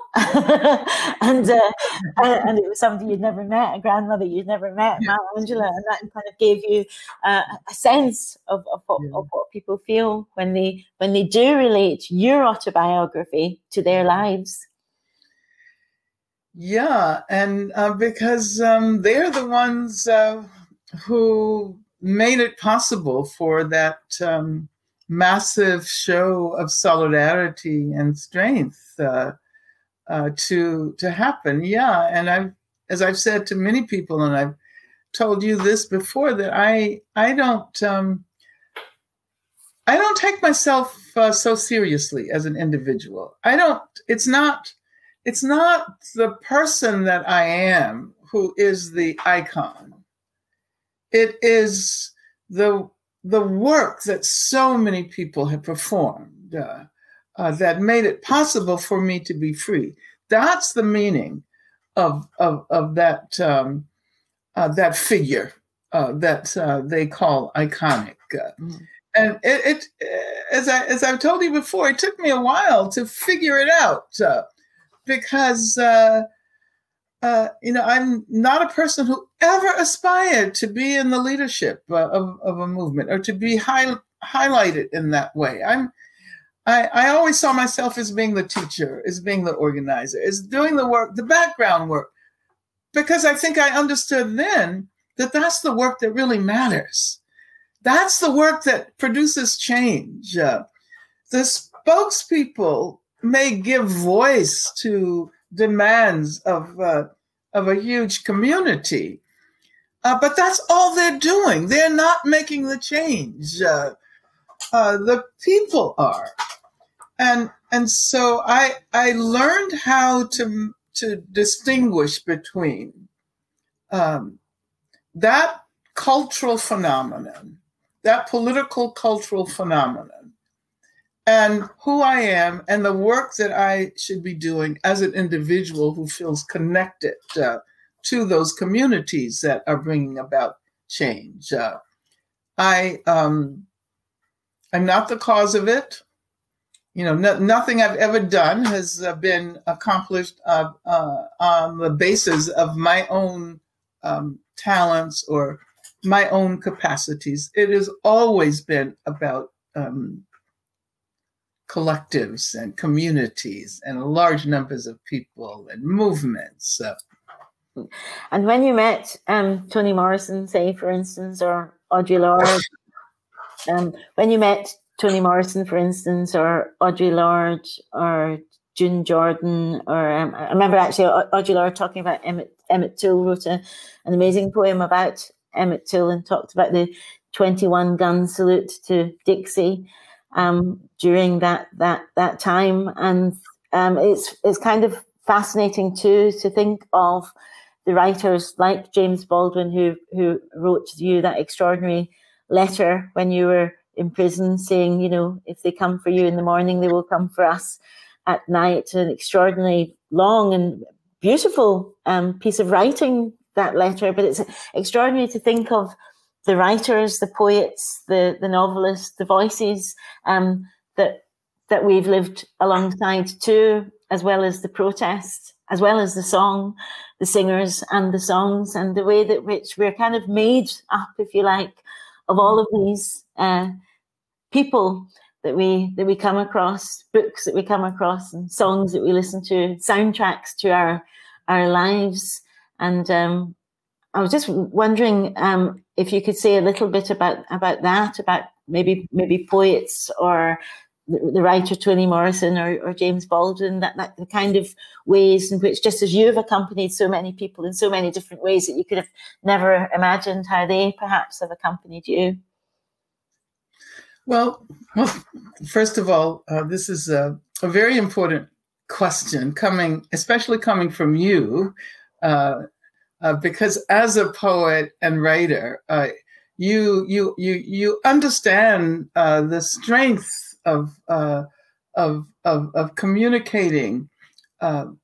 and it was somebody you'd never met, a grandmother you'd never met, my Angela, and that kind of gave you a sense of what people feel when they do relate your autobiography to their lives. Yeah, and because they're the ones who made it possible for that massive show of solidarity and strength to happen. Yeah, and as I've said to many people, and I've told you this before, that I don't take myself so seriously as an individual. It's not the person that I am who is the icon. It is the work that so many people have performed that made it possible for me to be free. That's the meaning of that that figure that they call iconic. And it as I've told you before, it took me a while to figure it out because I'm not a person who ever aspired to be in the leadership of a movement or to be highlighted in that way. I always saw myself as being the teacher, as being the organizer, as doing the work, the background work, because I think I understood then that that's the work that really matters. That's the work that produces change. The spokespeople may give voice to demands of a huge community, but that's all they're doing. They're not making the change. The people are. And so I learned how to distinguish between that cultural phenomenon, that political cultural phenomenon, and who I am and the work that I should be doing as an individual who feels connected to those communities that are bringing about change. I'm not the cause of it. You know, nothing I've ever done has been accomplished on the basis of my own talents or my own capacities. It has always been about collectives and communities and large numbers of people and movements. And when you met Toni Morrison, say, for instance, or Audre Lorde, when you met Toni Morrison, for instance, or Audre Lorde, or June Jordan, or I remember actually Audre Lorde talking about Emmett Till, wrote an amazing poem about Emmett Till and talked about the 21 gun salute to Dixie during that time. And it's kind of fascinating too to think of the writers like James Baldwin who wrote you that extraordinary letter when you were in prison, saying, you know, if they come for you in the morning, they will come for us at night. An extraordinarily long and beautiful piece of writing, that letter. But it's extraordinary to think of the writers, the poets, the novelists, the voices that we've lived alongside too, as well as the protest, as well as the song, the singers and the songs, and the way that which we're kind of made up, if you like, of all of these people that we come across, books that we come across, and songs that we listen to, soundtracks to our lives. And I was just wondering if you could say a little bit about that, about maybe poets or the writer Toni Morrison or James Baldwin, that the kind of ways in which, just as you've accompanied so many people in so many different ways that you could have never imagined, how they perhaps have accompanied you. Well, first of all, this is a very important question, especially coming from you, because as a poet and writer, you understand the strength of communicating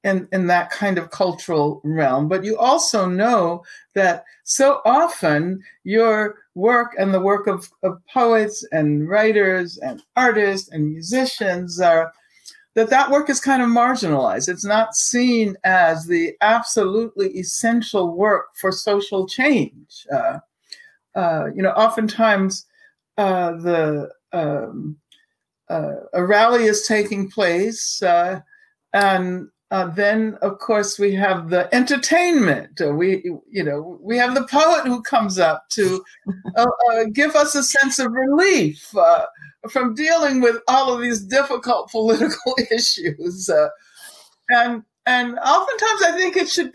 in that kind of cultural realm. But you also know that so often your work and the work of poets and writers and artists and musicians that work is kind of marginalized. It's not seen as the absolutely essential work for social change. Oftentimes a rally is taking place, and then, of course, we have the entertainment. We have the poet who comes up to give us a sense of relief from dealing with all of these difficult political issues. And oftentimes, I think it should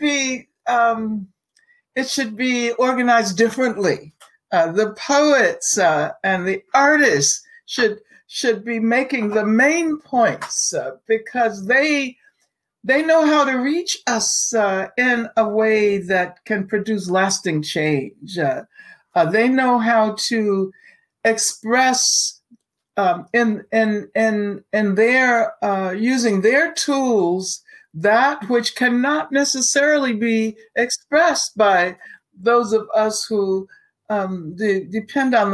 be organized differently. The poets and the artists should be making the main points because they know how to reach us in a way that can produce lasting change. They know how to express in their using their tools that which cannot necessarily be expressed by those of us who depend on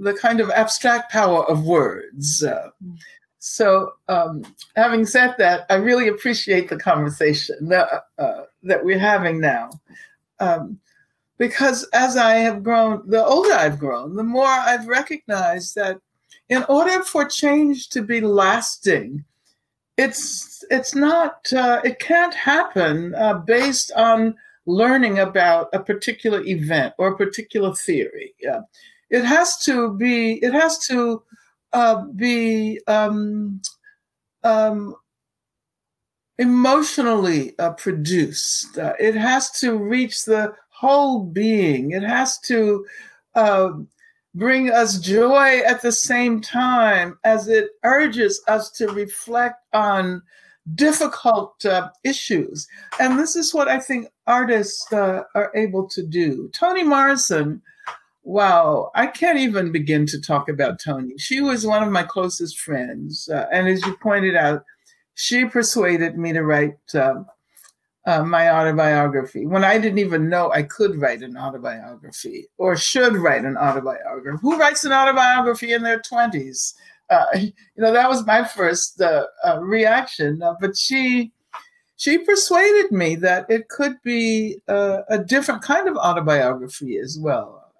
the kind of abstract power of words. So having said that, I really appreciate the conversation that we're having now. Because as I have grown, the older I've grown, the more I've recognized that in order for change to be lasting, it's not, it can't happen based on learning about a particular event or a particular theory. It has to be, emotionally produced. It has to reach the whole being. It has to bring us joy at the same time as it urges us to reflect on difficult issues. And this is what I think artists are able to do. Toni Morrison, wow, I can't even begin to talk about Toni. She was one of my closest friends. And as you pointed out, she persuaded me to write my autobiography when I didn't even know I could write an autobiography or should write an autobiography. Who writes an autobiography in their 20s? That was my first reaction. But she persuaded me that it could be a different kind of autobiography as well.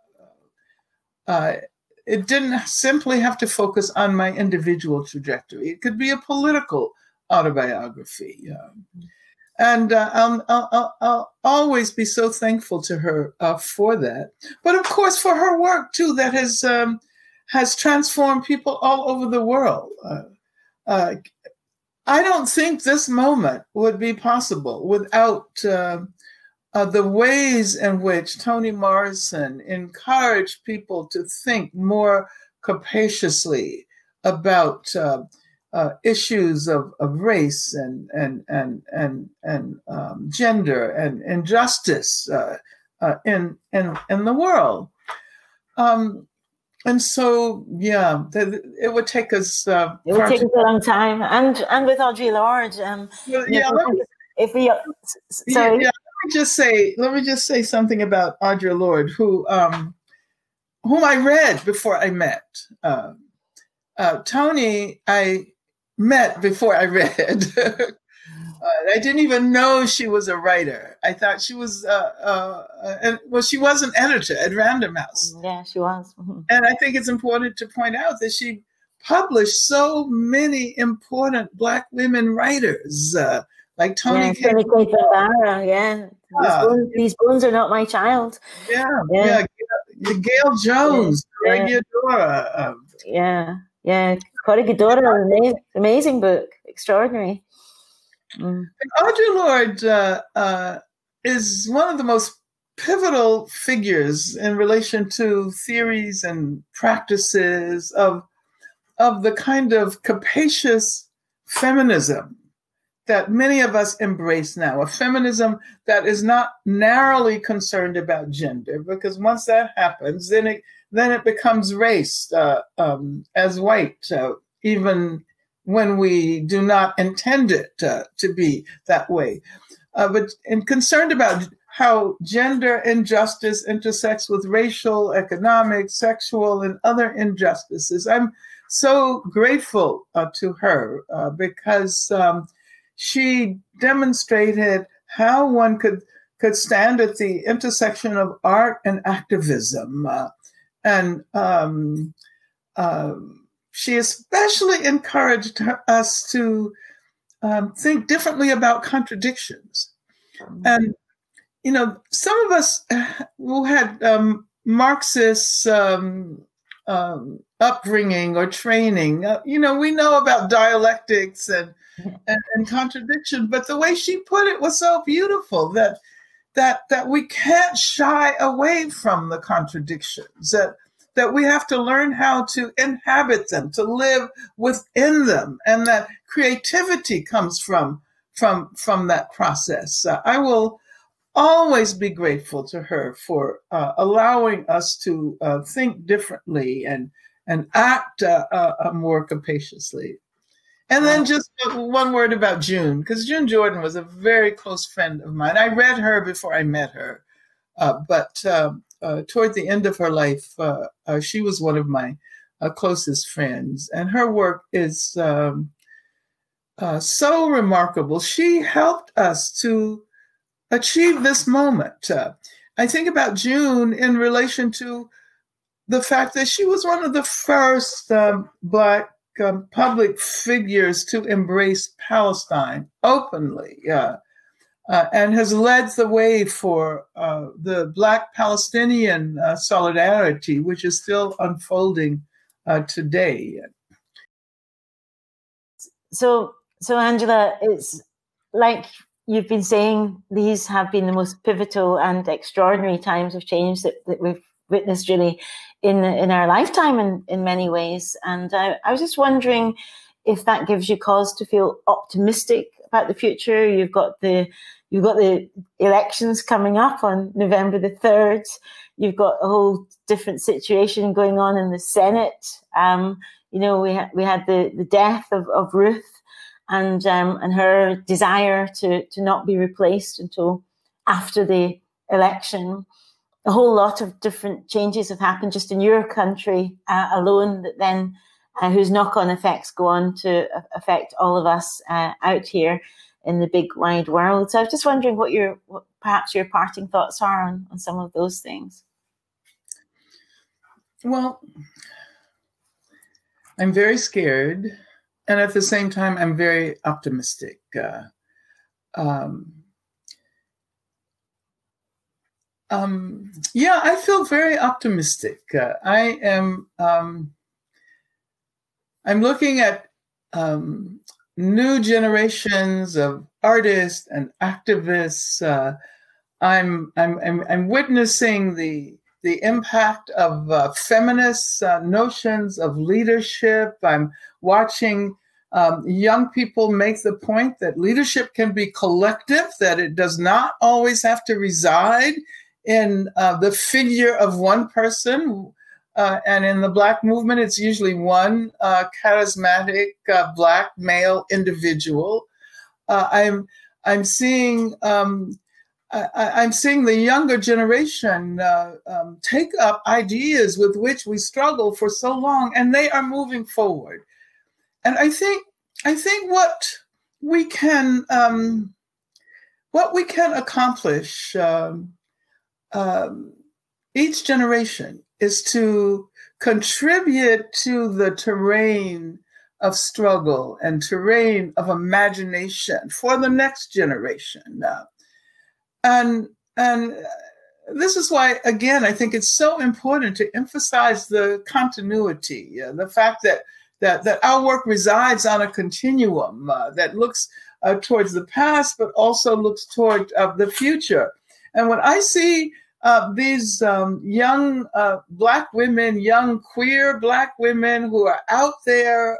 It didn't simply have to focus on my individual trajectory. It could be a political autobiography. And I'll always be so thankful to her for that. But of course, for her work too, that has transformed people all over the world. I don't think this moment would be possible without the ways in which Toni Morrison encouraged people to think more capaciously about issues of race and gender and injustice in the world. And so, yeah, it would take us. It would take us a long time. And with Audre Lorde, if we sorry. Yeah, let me just say something about Audre Lorde, whom I read before I met. Toni, I met before I read. I didn't even know she was a writer. I thought she was, she was an editor at Random House. Yeah, she was. Mm-hmm. And I think it's important to point out that she published so many important Black women writers, like Toni Kay. These bones are not my child. Yeah. Gail Jones, Corregidora. Corregidora, amazing book, extraordinary. Audre Lorde is one of the most pivotal figures in relation to theories and practices of the kind of capacious feminism that many of us embrace now, a feminism that is not narrowly concerned about gender, because once that happens, then it becomes race as white, even when we do not intend it to be that way. But concerned about how gender injustice intersects with racial, economic, sexual, and other injustices. I'm so grateful to her because she demonstrated how one could stand at the intersection of art and activism. She especially encouraged us to think differently about contradictions. And, some of us who had Marxist upbringing or training, we know about dialectics and contradiction, but the way she put it was so beautiful that we can't shy away from the contradictions, that we have to learn how to inhabit them, to live within them, and that creativity comes from that process. I will always be grateful to her for allowing us to think differently and act more capaciously. And then just one word about June, because June Jordan was a very close friend of mine. I read her before I met her, but toward the end of her life, she was one of my closest friends. And her work is so remarkable. She helped us to achieve this moment. I think about June in relation to the fact that she was one of the first Black public figures to embrace Palestine openly, and has led the way for the Black Palestinian solidarity, which is still unfolding today. So Angela, it's like you've been saying, these have been the most pivotal and extraordinary times of change that we've witnessed really in our lifetime in many ways. And I was just wondering if that gives you cause to feel optimistic about the future. You've got the elections coming up on November the 3rd. You've got a whole different situation going on in the Senate. We had the death of Ruth and her desire to not be replaced until after the election. A whole lot of different changes have happened just in your country alone, that then whose knock-on effects go on to affect all of us out here in the big wide world. So I was just wondering what perhaps your parting thoughts are on some of those things. Well, I'm very scared, and at the same time, I'm very optimistic. Yeah, I feel very optimistic. I'm looking at new generations of artists and activists. I'm witnessing the impact of feminist notions of leadership. I'm watching young people make the point that leadership can be collective, that it does not always have to reside in the figure of one person. And in the Black movement, it's usually one charismatic Black male individual. I'm seeing the younger generation take up ideas with which we struggle for so long, and they are moving forward. And I think what we can accomplish each generation is to contribute to the terrain of struggle and terrain of imagination for the next generation. And this is why, again, I think it's so important to emphasize the continuity, the fact that our work resides on a continuum that looks towards the past, but also looks toward the future. And when I see these young Black women, young queer Black women who are out there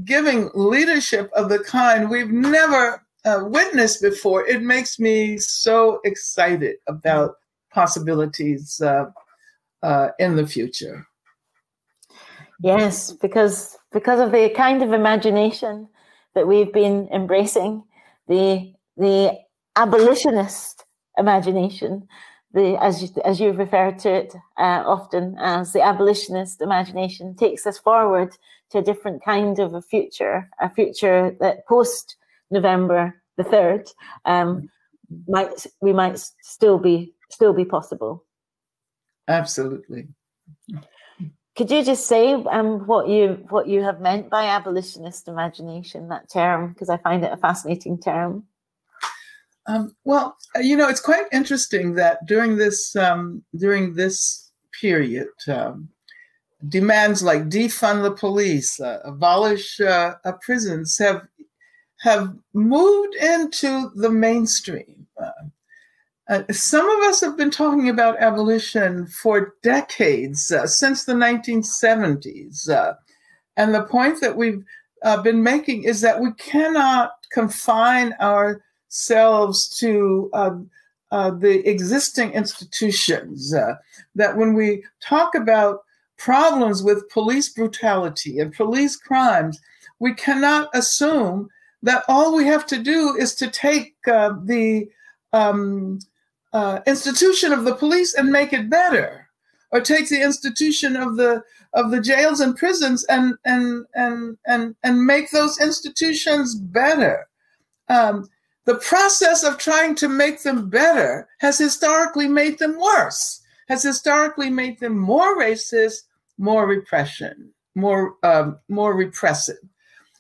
giving leadership of the kind we've never witnessed before, it makes me so excited about possibilities in the future. Yes, because of the kind of imagination that we've been embracing, the abolitionist imagination, as you've referred to it often as the abolitionist imagination, takes us forward to a different kind of a future that post November the 3rd might still be possible. Absolutely. Could you just say what you have meant by abolitionist imagination, that term, because I find it a fascinating term. Well, it's quite interesting that during this period, demands like defund the police, abolish prisons have moved into the mainstream. Some of us have been talking about abolition for decades, since the 1970s. And the point that we've been making is that we cannot confine ourselves to the existing institutions. That when we talk about problems with police brutality and police crimes, we cannot assume that all we have to do is to take the institution of the police and make it better, or take the institution of the jails and prisons and make those institutions better. The process of trying to make them better has historically made them worse. has historically made them more racist, more repression, more repressive.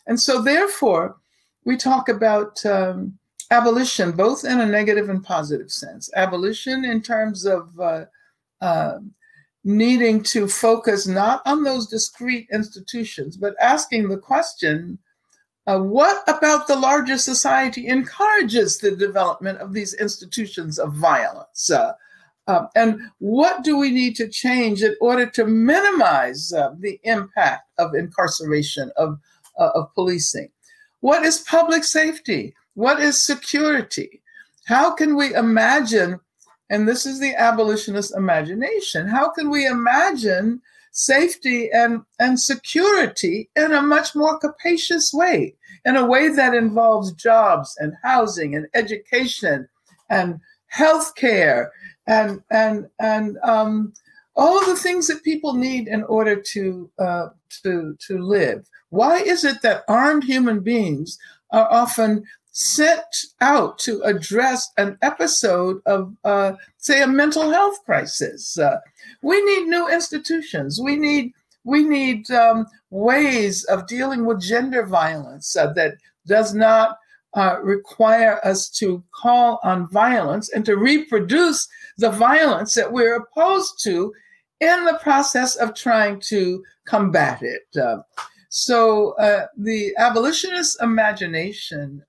And so therefore, we talk about abolition, both in a negative and positive sense. Abolition in terms of needing to focus not on those discrete institutions, but asking the question, what about the larger society encourages the development of these institutions of violence? And what do we need to change in order to minimize the impact of incarceration, of policing? What is public safety? What is security? How can we imagine, and this is the abolitionist imagination, how can we imagine safety and security in a much more capacious way, in a way that involves jobs and housing and education and healthcare and all the things that people need in order to live? Why is it that armed human beings are often sent out to address an episode of, say, a mental health crisis? We need new institutions. We need ways of dealing with gender violence that does not require us to call on violence and to reproduce the violence that we're opposed to in the process of trying to combat it. So the abolitionist imagination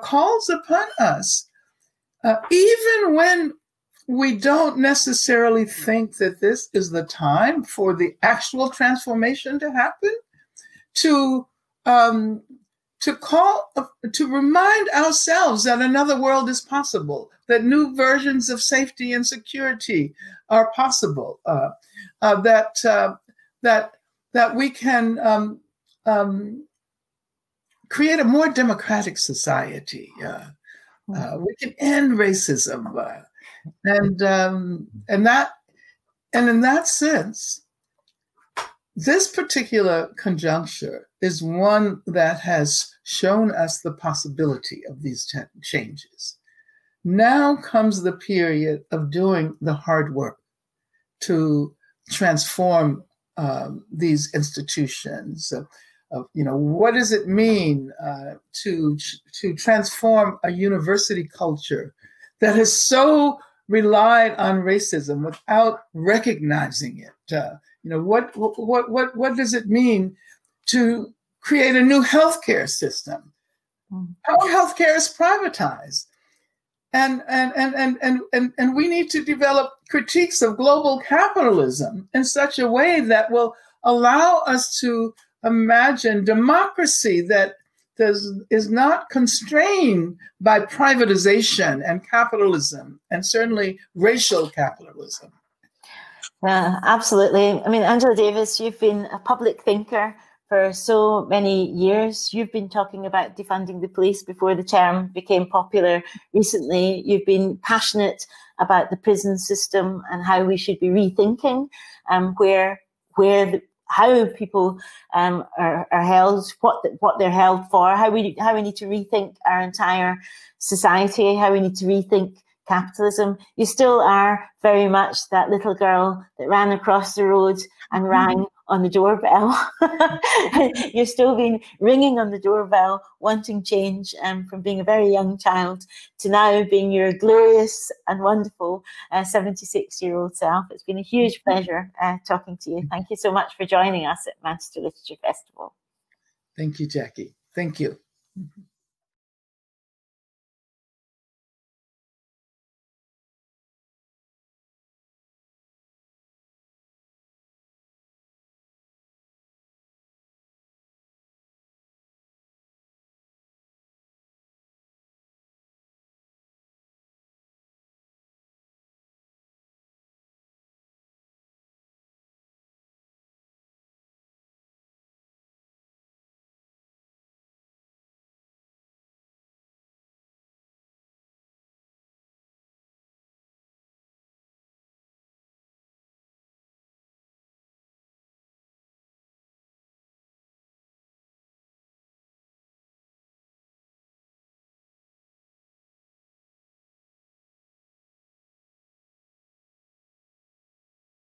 calls upon us, even when we don't necessarily think that this is the time for the actual transformation to happen, to remind ourselves that another world is possible, that new versions of safety and security are possible, that we can create a more democratic society. We can end racism, and in that sense, this particular conjuncture is one that has shown us the possibility of these changes. Now comes the period of doing the hard work to transform these institutions. What does it mean to transform a university culture that has so relied on racism without recognizing it? What does it mean to create a new healthcare system? Our healthcare is privatized, and we need to develop critiques of global capitalism in such a way that will allow us to imagine democracy that is not constrained by privatization and capitalism, and certainly racial capitalism. Yeah, absolutely. I mean, Angela Davis, you've been a public thinker for so many years. You've been talking about defunding the police before the term became popular recently. You've been passionate about the prison system and how we should be rethinking how people are held, what they're held for, how we need to rethink our entire society, how we need to rethink capitalism. You still are very much that little girl that ran across the road and rang on the doorbell. You've still been ringing on the doorbell, wanting change, from being a very young child to now being your glorious and wonderful 76-year-old self. It's been a huge pleasure talking to you. Thank you so much for joining us at Manchester Literature Festival. Thank you, Jackie. Thank you.